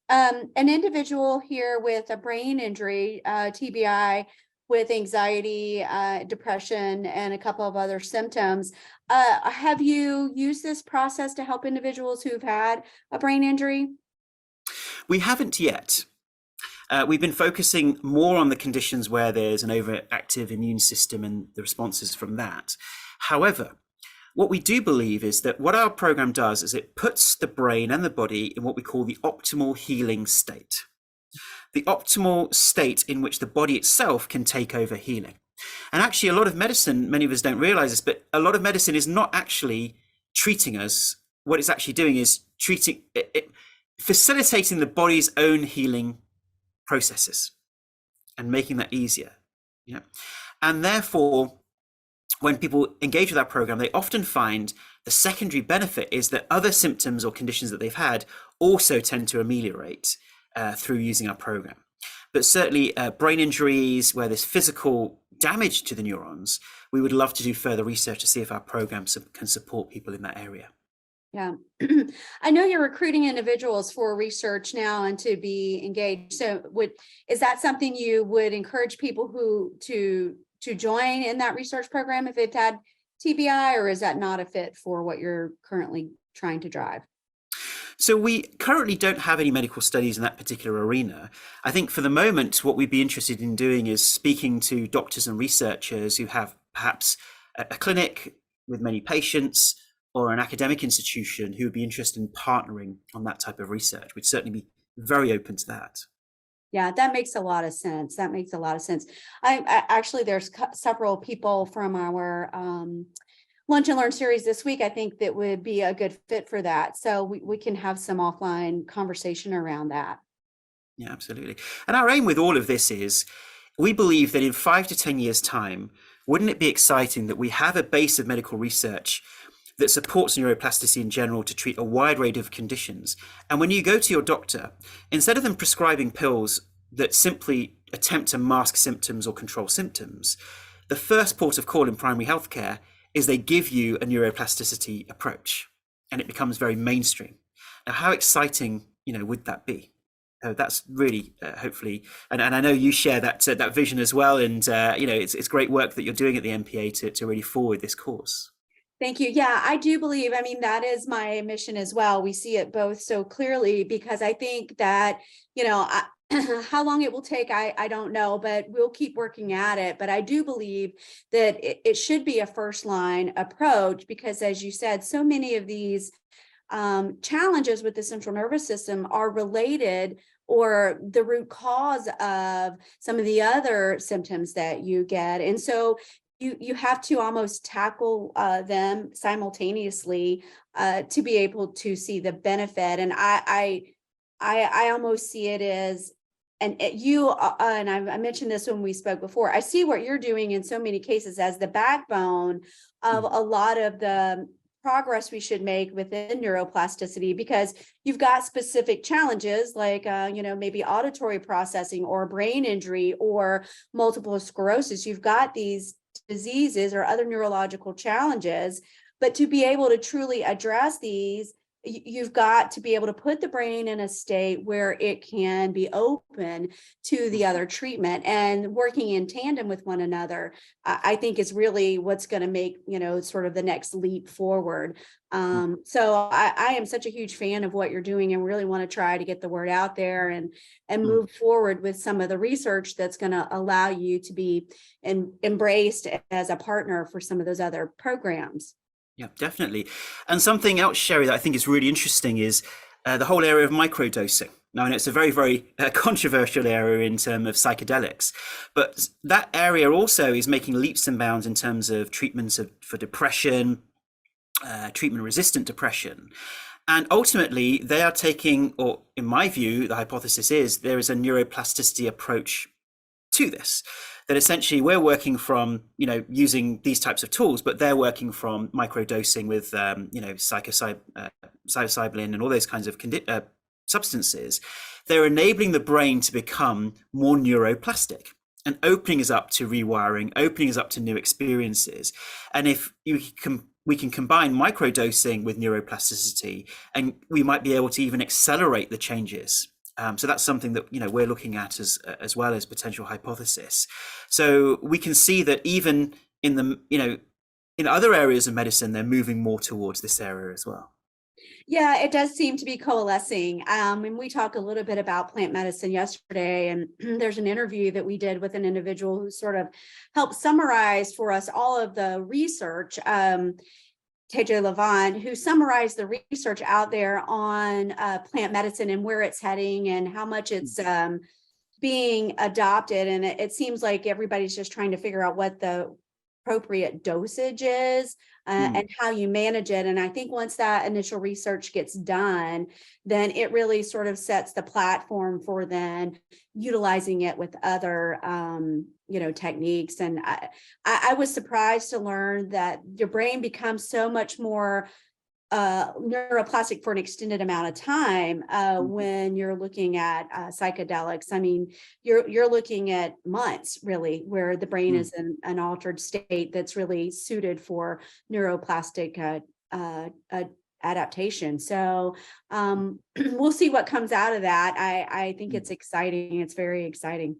an individual here with a brain injury, TBI, with anxiety, depression, and a couple of other symptoms. Have you used this process to help individuals who've had a brain injury? We haven't yet. We've been focusing more on the conditions where there's an overactive immune system and the responses from that. However, what we do believe is that what our program does is it puts the brain and the body in what we call the optimal healing state. The optimal state in which the body itself can take over healing. And actually, a lot of medicine, many of us don't realize this, but a lot of medicine is not actually treating us. What it's actually doing is facilitating the body's own healing processes and making that easier. And therefore, when people engage with our program, they often find the secondary benefit is that other symptoms or conditions that they've had also tend to ameliorate through using our program. But certainly brain injuries where there's physical damage to the neurons, we would love to do further research to see if our program can support people in that area. Yeah, I know you're recruiting individuals for research now and to be engaged. So is that something you would encourage people to join in that research program if they've had TBI, or is that not a fit for what you're currently trying to drive? So we currently don't have any medical studies in that particular arena. I think for the moment, what we'd be interested in doing is speaking to doctors and researchers who have perhaps a clinic with many patients or an academic institution who would be interested in partnering on that type of research. We'd certainly be very open to that. Yeah, that makes a lot of sense. That makes a lot of sense. I actually, there's several people from our Lunch and Learn series this week, I think, that would be a good fit for that. So we can have some offline conversation around that. Yeah, absolutely. And our aim with all of this is, we believe that in 5 to 10 years' time, wouldn't it be exciting that we have a base of medical research that supports neuroplasticity in general to treat a wide range of conditions? And when you go to your doctor, instead of them prescribing pills that simply attempt to mask symptoms or control symptoms, the first port of call in primary healthcare is they give you a neuroplasticity approach, and it becomes very mainstream. Now, how exciting, would that be? That's really hopefully, and I know you share that vision as well. And it's great work that you're doing at the MPA to really forward this cause. Thank you. Yeah, I do believe, that is my mission as well. We see it both so clearly, because I think that, how long it will take, I don't know, but we'll keep working at it. But I do believe that it should be a first line approach, because as you said, so many of these challenges with the central nervous system are related, or the root cause of some of the other symptoms that you get. And so you have to almost tackle them simultaneously to be able to see the benefit. And I almost see it as, and and I mentioned this when we spoke before, I see what you're doing in so many cases as the backbone of a lot of the progress we should make within neuroplasticity, because you've got specific challenges like maybe auditory processing or brain injury or multiple sclerosis. You've got these diseases or other neurological challenges, but to be able to truly address these, you've got to be able to put the brain in a state where it can be open to the other treatment, and working in tandem with one another, I think is really what's going to make, sort of the next leap forward. So I am such a huge fan of what you're doing, and really want to try to get the word out there and move forward with some of the research that's going to allow you to be embraced as a partner for some of those other programs. Yeah, definitely. And something else, Sherry, that I think is really interesting is the whole area of microdosing. Now, I know it's a very, very controversial area in terms of psychedelics, but that area also is making leaps and bounds in terms of treatments for depression, treatment-resistant depression. And ultimately, they are taking, or in my view, the hypothesis is there is a neuroplasticity approach to this, that essentially we're working from, using these types of tools, but they're working from microdosing with, psilocybin and all those kinds of substances. They're enabling the brain to become more neuroplastic and opening us up to rewiring, opening us up to new experiences. And if we can combine microdosing with neuroplasticity, and we might be able to even accelerate the changes. So that's something that we're looking at as well as potential hypothesis. So we can see that even in the in other areas of medicine, they're moving more towards this area as well. Yeah, it does seem to be coalescing. And we talked a little bit about plant medicine yesterday, and there's an interview that we did with an individual who sort of helped summarize for us all of the research. KJ Levon, who summarized the research out there on plant medicine and where it's heading and how much it's being adopted. And it seems like everybody's just trying to figure out what the appropriate dosage is and how you manage it. And I think once that initial research gets done, then it really sort of sets the platform for then utilizing it with other techniques. And I was surprised to learn that your brain becomes so much more neuroplastic for an extended amount of time when you're looking at psychedelics. I mean, you're looking at months really, where the brain is in an altered state that's really suited for neuroplastic adaptation. So we'll see what comes out of that. I think it's exciting. It's very exciting.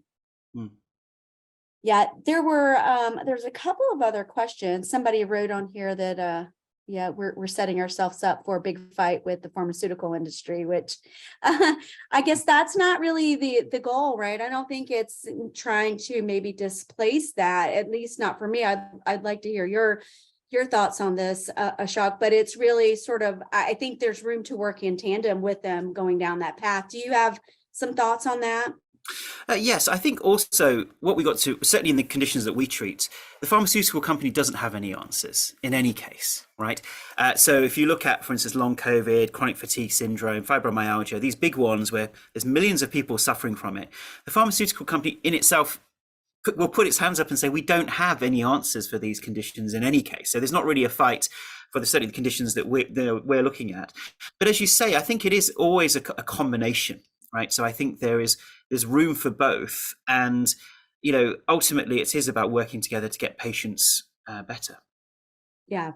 Yeah, there's a couple of other questions. Somebody wrote on here that we're setting ourselves up for a big fight with the pharmaceutical industry, which I guess that's not really the goal, right? I don't think it's trying to maybe displace that, at least not for me. I'd like to hear your thoughts on this, Ashok, but it's really sort of, I think there's room to work in tandem with them going down that path. Do you have some thoughts on that? Yes, I think also what we got to, certainly in the conditions that we treat, the pharmaceutical company doesn't have any answers in any case, right? So if you look at, for instance, long COVID, chronic fatigue syndrome, fibromyalgia, these big ones where there's millions of people suffering from it, the pharmaceutical company in itself will put its hands up and say, we don't have any answers for these conditions in any case. So there's not really a fight for certainly the conditions that we're looking at. But as you say, I think it is always a combination, right? So I think there's room for both, and ultimately it is about working together to get patients better. Yeah.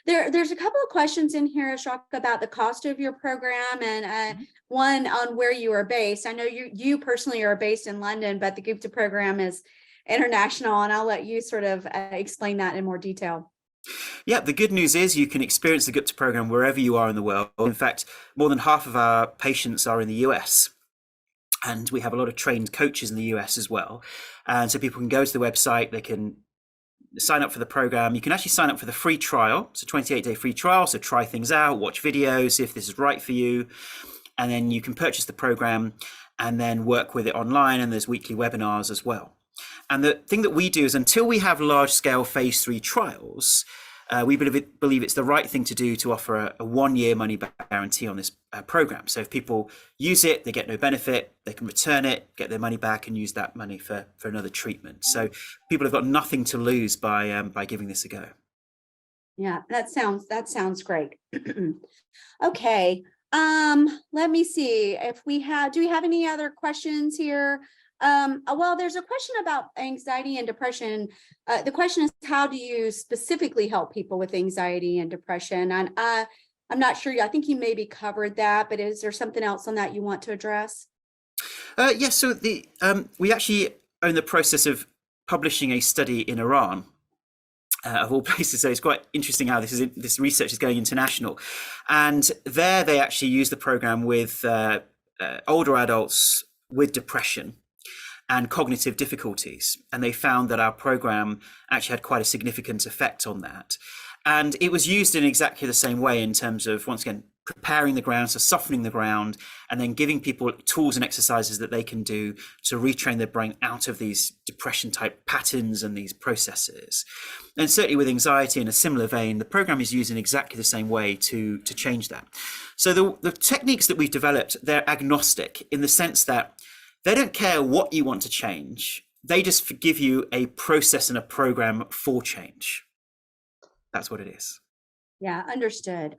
There's a couple of questions in here, Ashok, about the cost of your program, and one on where you are based. I know you personally are based in London, but the Gupta program is international, and I'll let you sort of explain that in more detail. Yeah, the good news is you can experience the Gupta program wherever you are in the world. In fact, more than half of our patients are in the US. And we have a lot of trained coaches in the US as well. And so people can go to the website, they can sign up for the program. You can actually sign up for the free trial. It's a 28-day free trial. So try things out, watch videos, see if this is right for you. And then you can purchase the program and then work with it online. And there's weekly webinars as well. And the thing that we do is, until we have large-scale phase 3 trials, we believe it's the right thing to do to offer a 1-year money-back guarantee on this program. So if people use it, they get no benefit, they can return it, get their money back, and use that money for another treatment. So people have got nothing to lose by giving this a go. Yeah, that sounds great. Okay. Let me see if do we have any other questions here? Well, there's a question about anxiety and depression. The question is, how do you specifically help people with anxiety and depression? And I'm not sure. I think you maybe covered that, but is there something else on that you want to address? Yes. So we actually are in the process of publishing a study in Iran. Of all places, so it's quite interesting how this research is going international. And there they actually use the program with older adults with depression and cognitive difficulties. And they found that our program actually had quite a significant effect on that. And it was used in exactly the same way, in terms of, once again, preparing the ground, so softening the ground, and then giving people tools and exercises that they can do to retrain their brain out of these depression type patterns and these processes. And certainly with anxiety, in a similar vein, the program is used in exactly the same way to change that. So the techniques that we've developed, they're agnostic, in the sense that they don't care what you want to change. They just give you a process and a program for change. That's what it is. Yeah, understood.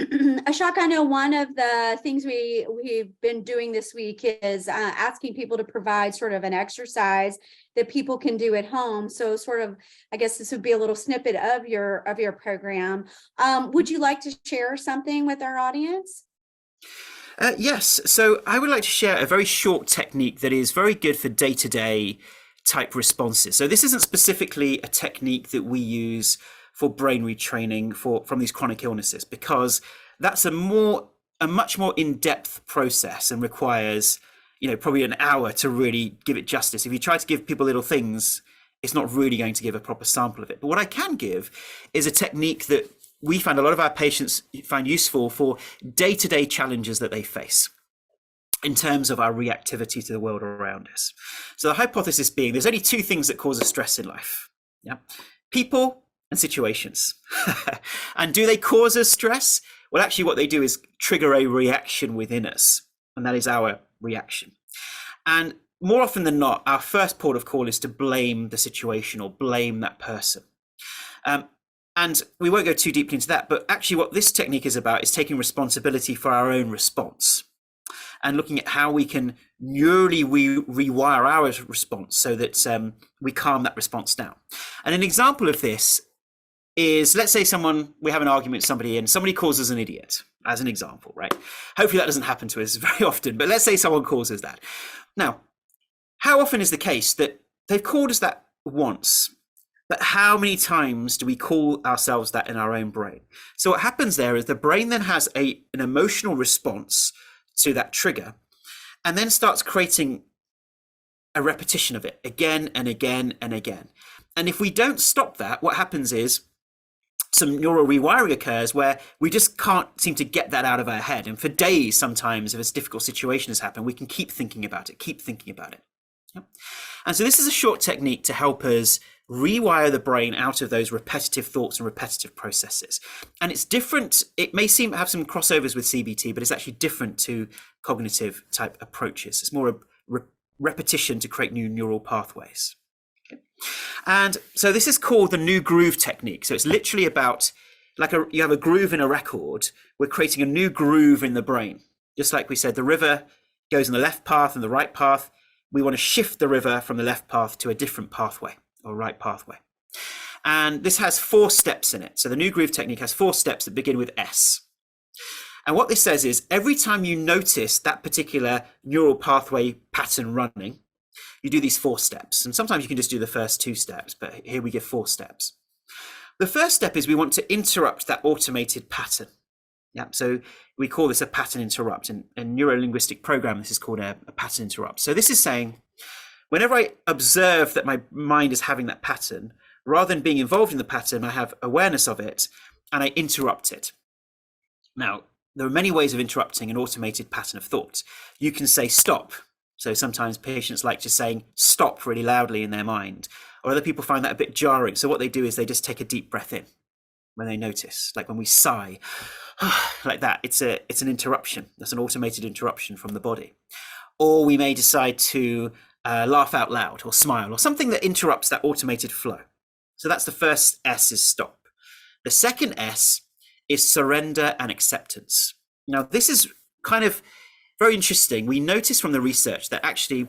Ashok, I know one of the things we've been doing this week is asking people to provide sort of an exercise that people can do at home. So sort of, I guess this would be a little snippet of your program. Would you like to share something with our audience? Yes. So I would like to share a very short technique that is very good for day-to-day type responses. So this isn't specifically a technique that we use for brain retraining from these chronic illnesses, because that's a much more in-depth process and requires, probably an hour to really give it justice. If you try to give people little things, it's not really going to give a proper sample of it. But what I can give is a technique that we find a lot of our patients find useful for day-to-day challenges that they face in terms of our reactivity to the world around us. So the hypothesis being, there's only 2 things that cause us stress in life. Yeah, people and situations. And do they cause us stress? Well, actually what they do is trigger a reaction within us, and that is our reaction. And more often than not, our first port of call is to blame the situation or blame that person. And we won't go too deeply into that, but actually what this technique is about is taking responsibility for our own response and looking at how we can neurally rewire our response so that we calm that response down. And an example of this is, let's say we have an argument with somebody and somebody calls us an idiot, as an example, right? Hopefully that doesn't happen to us very often, but let's say someone calls us that. Now, how often is the case that they've called us that once, but how many times do we call ourselves that in our own brain? So what happens there is the brain then has an emotional response to that trigger, and then starts creating a repetition of it again and again and again. And if we don't stop that, what happens is some neural rewiring occurs where we just can't seem to get that out of our head. And for days, sometimes, if a difficult situation has happened, we can keep thinking about it. Yep. And so this is a short technique to help us rewire the brain out of those repetitive thoughts and repetitive processes. And it's different. It may have some crossovers with CBT, but it's actually different to cognitive type approaches. It's more a repetition to create new neural pathways. Okay. And so this is called the new groove technique. So it's literally about, you have a groove in a record. We're creating a new groove in the brain. Just like we said, the river goes in the left path and the right path. We want to shift the river from the left path to a different pathway, or right pathway. And this has 4 steps in it. So the new groove technique has 4 steps that begin with S. And what this says is, every time you notice that particular neural pathway pattern running, you do these 4 steps. And sometimes you can just do the first 2 steps, but here we give 4 steps. The first step is we want to interrupt that automated pattern. Yeah, so we call this a pattern interrupt. In neuro-linguistic program, this is called a pattern interrupt. So this is saying, whenever I observe that my mind is having that pattern, rather than being involved in the pattern, I have awareness of it and I interrupt it. Now, there are many ways of interrupting an automated pattern of thought. You can say stop. So sometimes patients like just saying stop really loudly in their mind, or other people find that a bit jarring. So what they do is they just take a deep breath in when they notice, like when we sigh, like that. It's an interruption. That's an automated interruption from the body. Or we may decide to laugh out loud or smile or something that interrupts that automated flow. So that's the first S, is stop. The second S is surrender and acceptance. Now, this is kind of very interesting. We notice from the research that actually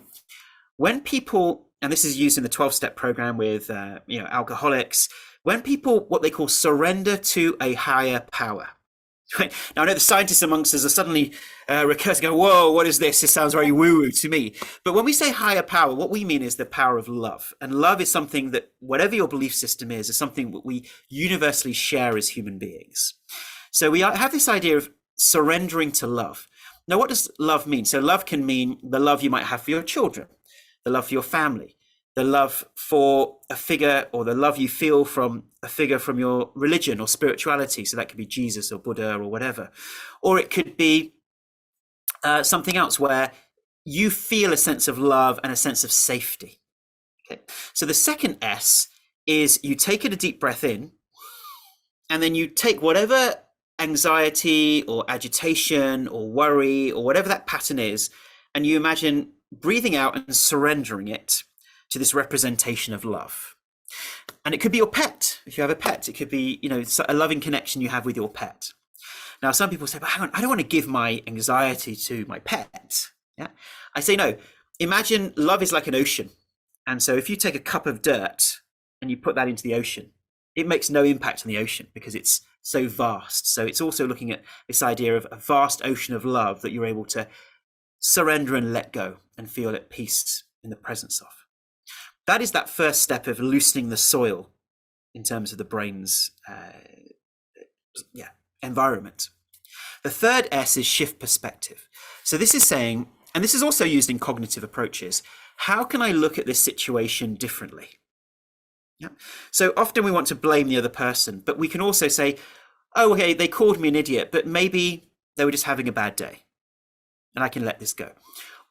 when people, and this is used in the 12-step program with alcoholics, when people, what they call surrender to a higher power. Right? Now, I know the scientists amongst us are suddenly recurse, go, whoa, what is this? This sounds very woo-woo to me. But when we say higher power, what we mean is the power of love. And love is something that, whatever your belief system is something that we universally share as human beings. So we have this idea of surrendering to love. Now, what does love mean? So love can mean the love you might have for your children, the love for your family, the love for a figure, or the love you feel from a figure from your religion or spirituality. So that could be Jesus or Buddha or whatever. Or it could be something else where you feel a sense of love and a sense of safety. Okay. So the second S is you take it a deep breath in, and then you take whatever anxiety or agitation or worry or whatever that pattern is, and you imagine breathing out and surrendering it to this representation of love. And it could be your pet. If you have a pet, it could be, a loving connection you have with your pet. Now, some people say, but hang on, I don't want to give my anxiety to my pet. Yeah. I say, no, imagine love is like an ocean. And so if you take a cup of dirt and you put that into the ocean, it makes no impact on the ocean because it's so vast. So it's also looking at this idea of a vast ocean of love that you're able to surrender and let go and feel at peace in the presence of. That is that first step of loosening the soil in terms of the brain's environment. The third S is shift perspective. So this is saying, and this is also used in cognitive approaches, how can I look at this situation differently? Yeah. So often we want to blame the other person, but we can also say, oh, okay, they called me an idiot, but maybe they were just having a bad day and I can let this go.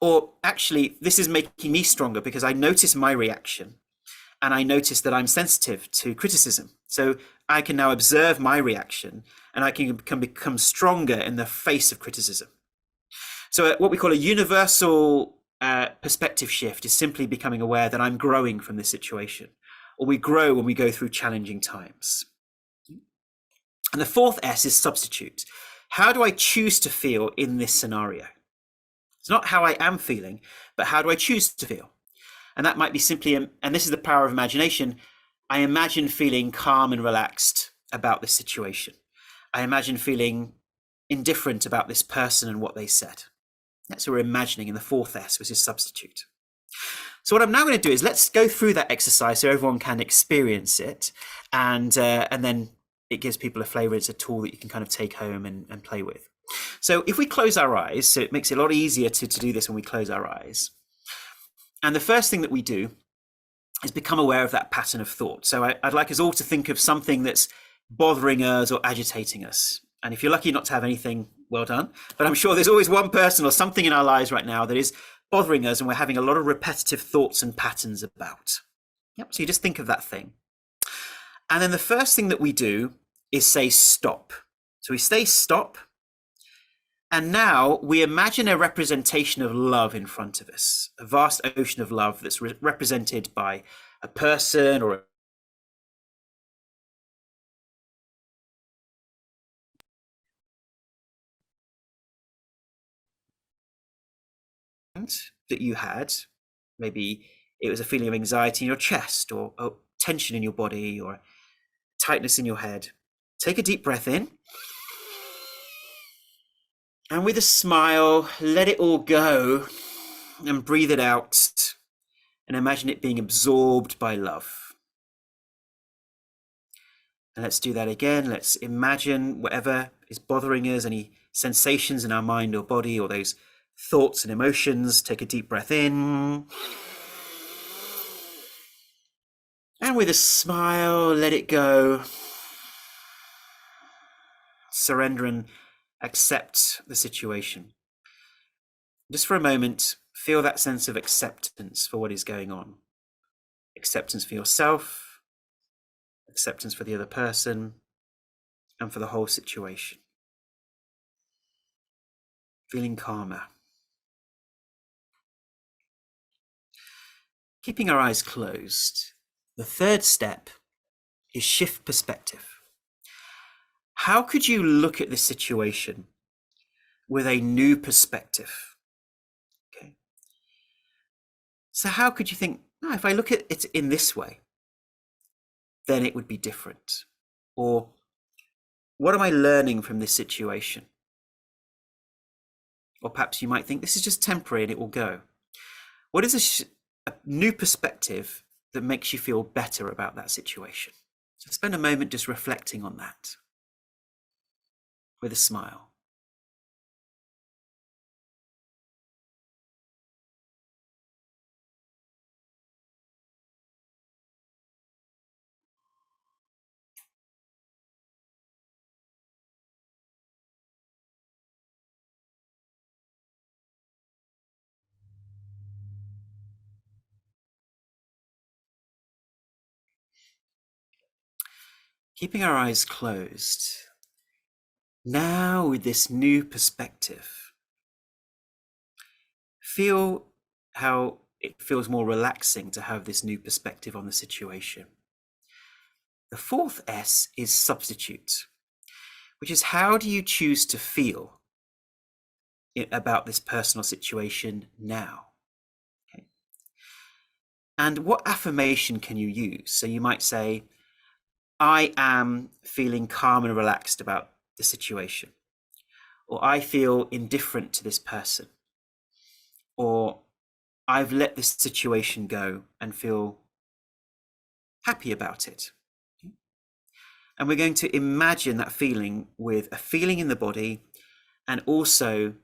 Or actually, this is making me stronger because I notice my reaction and I notice that I'm sensitive to criticism. So I can now observe my reaction and I can become stronger in the face of criticism. So what we call a universal perspective shift is simply becoming aware that I'm growing from this situation, or we grow when we go through challenging times. And the fourth S is substitute. How do I choose to feel in this scenario? It's not how I am feeling, but how do I choose to feel? And that might be simply, and this is the power of imagination, I imagine feeling calm and relaxed about this situation. I imagine feeling indifferent about this person and what they said. That's what we're imagining in the fourth S, which is substitute. So what I'm now going to do is let's go through that exercise so everyone can experience it, and then it gives people a flavor. It's a tool that you can kind of take home and play with. So if we close our eyes, so it makes it a lot easier to do this when we close our eyes. And the first thing that we do is become aware of that pattern of thought. So I'd like us all to think of something that's bothering us or agitating us. And if you're lucky not to have anything, well done. But I'm sure there's always one person or something in our lives right now that is bothering us and we're having a lot of repetitive thoughts and patterns about. Yep. So you just think of that thing. And then the first thing that we do is say stop. So we say stop. And now we imagine a representation of love in front of us, a vast ocean of love that's represented by a person or that you had. Maybe it was a feeling of anxiety in your chest or tension in your body or tightness in your head. Take a deep breath in. And with a smile, let it all go and breathe it out and imagine it being absorbed by love. And let's do that again. Let's imagine whatever is bothering us, any sensations in our mind or body or those thoughts and emotions. Take a deep breath in. And with a smile, let it go. Surrender and accept the situation. Just for a moment, Feel that sense of acceptance for what is going on. Acceptance for yourself, acceptance for the other person, and for the whole situation. Feeling calmer. Keeping our eyes closed, the third step is shift perspective. How could you look at this situation with a new perspective? Okay. So how could you think, oh, if I look at it in this way, then it would be different? Or what am I learning from this situation? Or perhaps you might think this is just temporary and it will go. What is a new perspective that makes you feel better about that situation? So spend a moment just reflecting on that with a smile. Keeping our eyes closed, now with this new perspective, feel how it feels more relaxing to have this new perspective on the situation. The fourth S is substitute, which is how do you choose to feel about this personal situation now? Okay. And what affirmation can you use? So you might say, I am feeling calm and relaxed about the situation, or I feel indifferent to this person, or I've let this situation go and feel happy about it. And we're going to imagine that feeling with a feeling in the body and also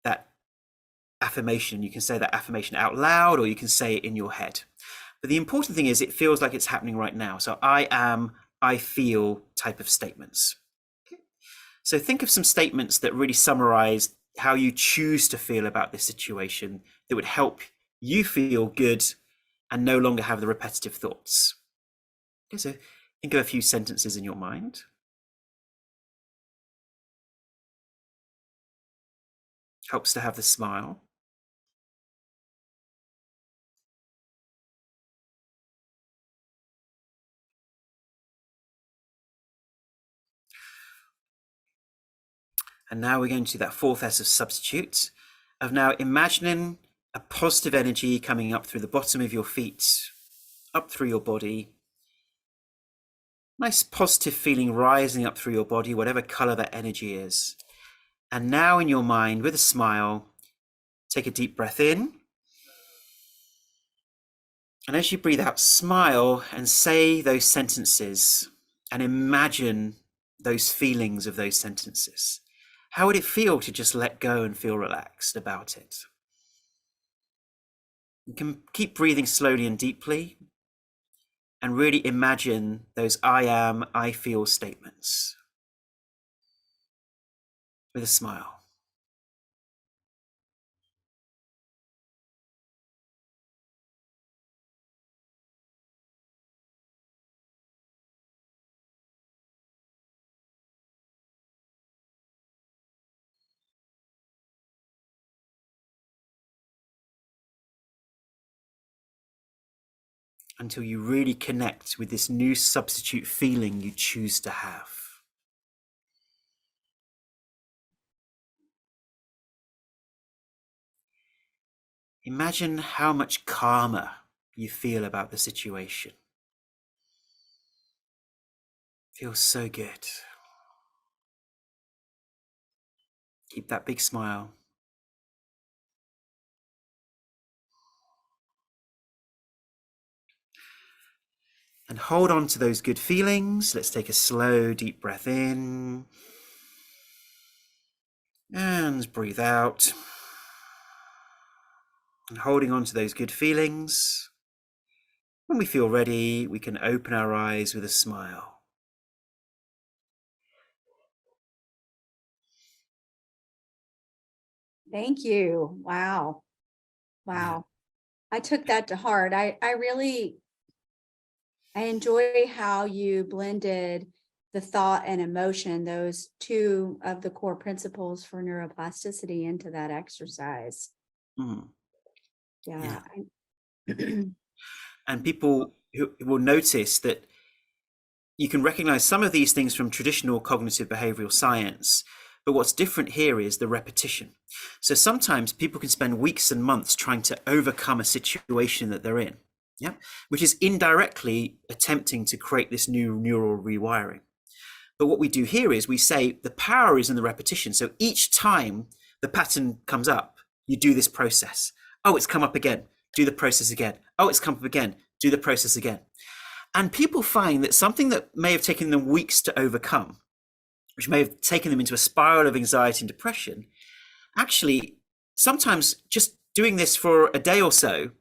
that affirmation. You can say that affirmation out loud, or you can say it in your head. But the important thing is it feels like it's happening right now. So I am, I feel type of statements. So think of some statements that really summarize how you choose to feel about this situation that would help you feel good and no longer have the repetitive thoughts. Okay, so think of a few sentences in your mind. Helps to have the smile. And now we're going to that fourth S of substitute, of now imagining a positive energy coming up through the bottom of your feet, up through your body. Nice positive feeling rising up through your body, whatever color that energy is. And now in your mind, with a smile, take a deep breath in. And as you breathe out, smile and say those sentences and imagine those feelings of those sentences. How would it feel to just let go and feel relaxed about it? You can keep breathing slowly and deeply and really imagine those I am, I feel statements with a smile. Until you really connect with this new substitute feeling you choose to have. Imagine how much calmer you feel about the situation. Feels so good. Keep that big smile. And hold on to those good feelings. Let's take a slow, deep breath in. And breathe out. And holding on to those good feelings. When we feel ready, we can open our eyes with a smile. Thank you. Wow. Wow. I took that to heart. I enjoy how you blended the thought and emotion, those two of the core principles for neuroplasticity, into that exercise. Mm, Yeah. yeah. And people who will notice that you can recognize some of these things from traditional cognitive behavioral science, but what's different here is the repetition. So sometimes people can spend weeks and months trying to overcome a situation that they're in, yeah, which is indirectly attempting to create this new neural rewiring. But what we do here is we say the power is in the repetition. So each time the pattern comes up, you do this process. Oh, it's come up again. Do the process again. Oh, it's come up again. Do the process again. And people find that something that may have taken them weeks to overcome, which may have taken them into a spiral of anxiety and depression, actually, sometimes just doing this for a day or so,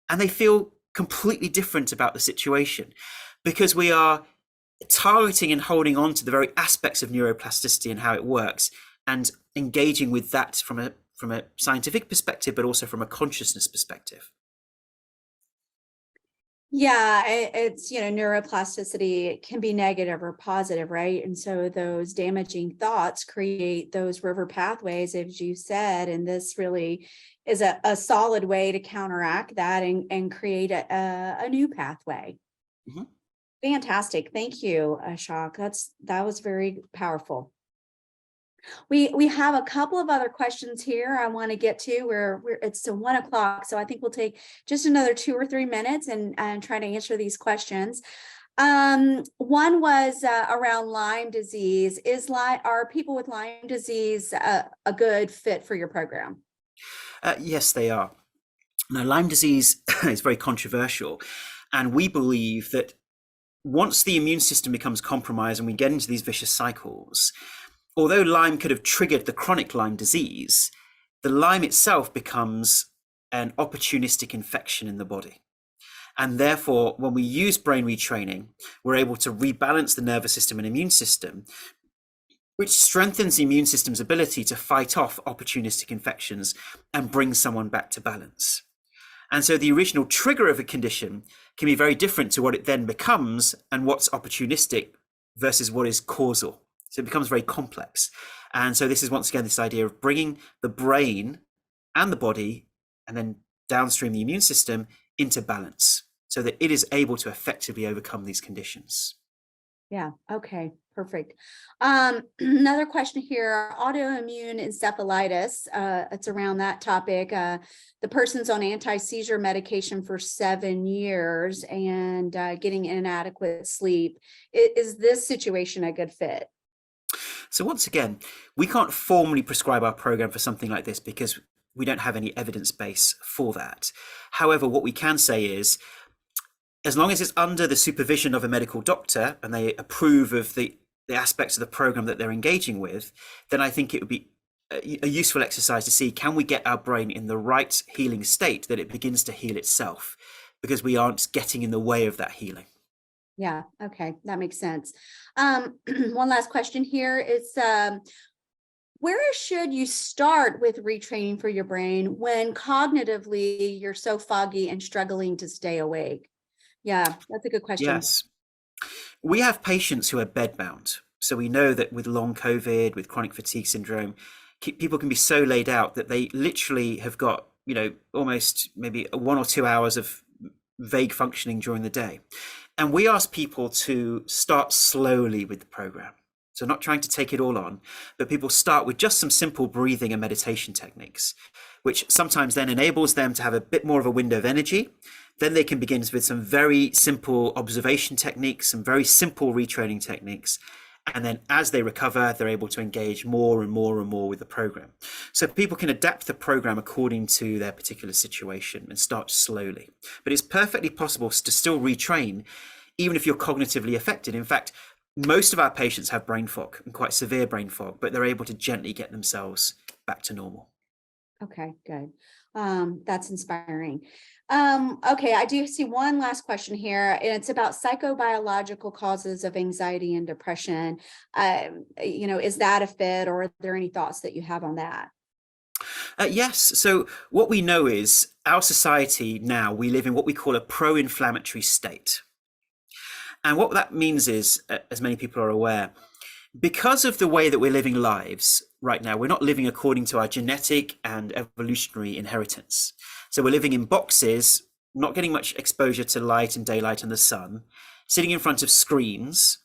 and they feel completely different about the situation, because we are targeting and holding on to the very aspects of neuroplasticity and how it works, and engaging with that from a scientific perspective, but also from a consciousness perspective. Yeah, it's, neuroplasticity can be negative or positive, right? And so those damaging thoughts create those river pathways, as you said, and this really is a solid way to counteract that and create a new pathway. Mm-hmm. Fantastic. Thank you, Ashok. That was very powerful. We have a couple of other questions here I want to get to. It's to 1 o'clock, so I think we'll take just another 2 or 3 minutes and try to answer these questions. One was around Lyme disease. Are people with Lyme disease a good fit for your program? Yes, they are. Now, Lyme disease is very controversial, and we believe that once the immune system becomes compromised and we get into these vicious cycles, although Lyme could have triggered the chronic Lyme disease, the Lyme itself becomes an opportunistic infection in the body. And therefore, when we use brain retraining, we're able to rebalance the nervous system and immune system, which strengthens the immune system's ability to fight off opportunistic infections and bring someone back to balance. And so the original trigger of a condition can be very different to what it then becomes and what's opportunistic versus what is causal. So it becomes very complex. And so this is once again this idea of bringing the brain and the body and then downstream the immune system into balance so that it is able to effectively overcome these conditions. Yeah. Okay. Perfect. Another question here, autoimmune encephalitis. It's around that topic. The person's on anti-seizure medication for 7 years and getting inadequate sleep. Is this situation a good fit? So once again, we can't formally prescribe our program for something like this because we don't have any evidence base for that. However, what we can say is, as long as it's under the supervision of a medical doctor and they approve of the aspects of the program that they're engaging with, then I think it would be a useful exercise to see, can we get our brain in the right healing state that it begins to heal itself, because we aren't getting in the way of that healing. Yeah. Okay. That makes sense. One last question here is, where should you start with retraining for your brain when cognitively you're so foggy and struggling to stay awake? Yeah, that's a good question. Yes. We have patients who are bedbound. So we know that with long COVID, with chronic fatigue syndrome, people can be so laid out that they literally have got, almost maybe 1 or 2 hours of vague functioning during the day. And we ask people to start slowly with the program. So not trying to take it all on, but people start with just some simple breathing and meditation techniques, which sometimes then enables them to have a bit more of a window of energy. Then they can begin with some very simple observation techniques, some very simple retraining techniques. And then as they recover, they're able to engage more and more and more with the program. So people can adapt the program according to their particular situation and start slowly. But it's perfectly possible to still retrain, even if you're cognitively affected. In fact, most of our patients have brain fog, and quite severe brain fog, but they're able to gently get themselves back to normal. Okay, good. That's inspiring. Okay, I do see one last question here, and it's about psychobiological causes of anxiety and depression. Is that a fit, or are there any thoughts that you have on that? Yes. So what we know is our society now, we live in what we call a pro-inflammatory state. And what that means is, as many people are aware, because of the way that we're living lives right now, we're not living according to our genetic and evolutionary inheritance. So we're living in boxes, not getting much exposure to light and daylight and the sun, sitting in front of screens,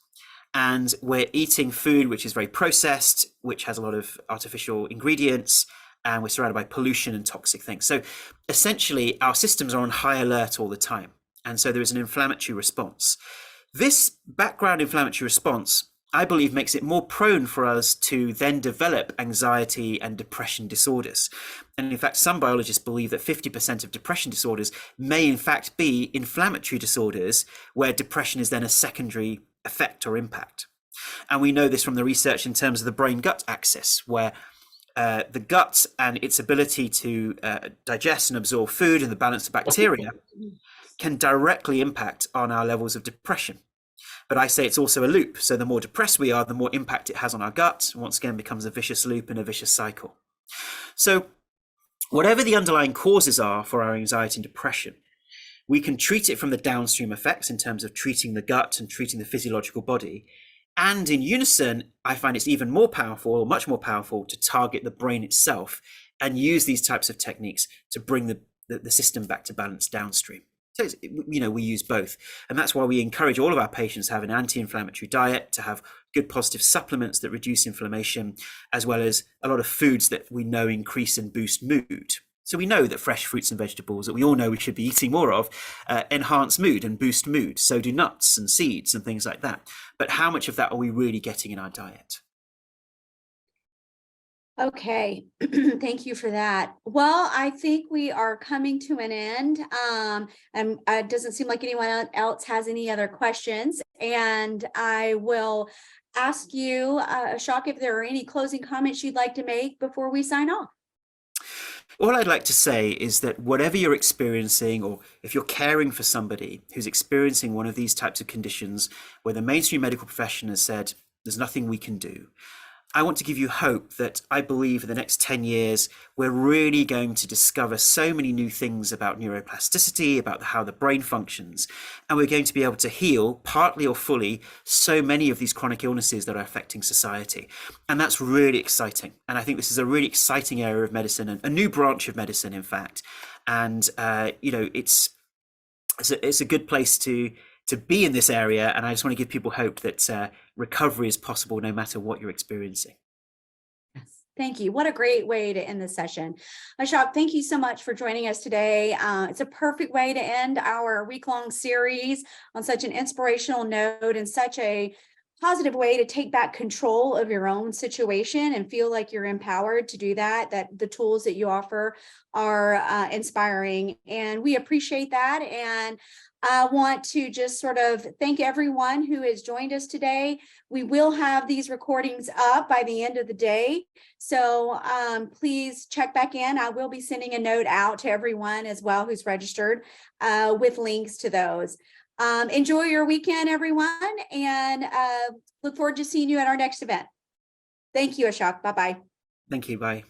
and we're eating food which is very processed, which has a lot of artificial ingredients, and we're surrounded by pollution and toxic things. So essentially, our systems are on high alert all the time. And so there is an inflammatory response. This background inflammatory response, I believe, makes it more prone for us to then develop anxiety and depression disorders. And in fact, some biologists believe that 50% of depression disorders may in fact be inflammatory disorders where depression is then a secondary effect or impact. And we know this from the research in terms of the brain-gut axis, where the gut and its ability to digest and absorb food and the balance of bacteria can directly impact on our levels of depression. But I say it's also a loop. So the more depressed we are, the more impact it has on our gut. Once again, becomes a vicious loop and a vicious cycle. So whatever the underlying causes are for our anxiety and depression, we can treat it from the downstream effects in terms of treating the gut and treating the physiological body. And in unison, I find it's even more powerful, or much more powerful, to target the brain itself and use these types of techniques to bring the system back to balance downstream. So, we use both. And that's why we encourage all of our patients to have an anti-inflammatory diet, to have good positive supplements that reduce inflammation, as well as a lot of foods that we know increase and boost mood. So we know that fresh fruits and vegetables that we all know we should be eating more of enhance mood and boost mood. So do nuts and seeds and things like that. But how much of that are we really getting in our diet? Okay, thank you for that. Well, I think we are coming to an end. And it doesn't seem like anyone else has any other questions. And I will ask you, Ashok, if there are any closing comments you'd like to make before we sign off. All I'd like to say is that whatever you're experiencing, or if you're caring for somebody who's experiencing one of these types of conditions where the mainstream medical profession has said there's nothing we can do, I want to give you hope that I believe in the next 10 years, we're really going to discover so many new things about neuroplasticity, about how the brain functions, and we're going to be able to heal, partly or fully, so many of these chronic illnesses that are affecting society. And that's really exciting. And I think this is a really exciting area of medicine, and a new branch of medicine, in fact. And, it's a good place to be in this area. And I just want to give people hope that recovery is possible no matter what you're experiencing. Yes, thank you. What a great way to end the session. Ashok, thank you so much for joining us today. It's a perfect way to end our week-long series on such an inspirational note and such a positive way to take back control of your own situation and feel like you're empowered to do that the tools that you offer are inspiring. And we appreciate that. And I want to just sort of thank everyone who has joined us today. We will have these recordings up by the end of the day. So please check back in. I will be sending a note out to everyone as well who's registered with links to those. Enjoy your weekend, everyone, and look forward to seeing you at our next event. Thank you, Ashok. Bye-bye. Thank you. Bye.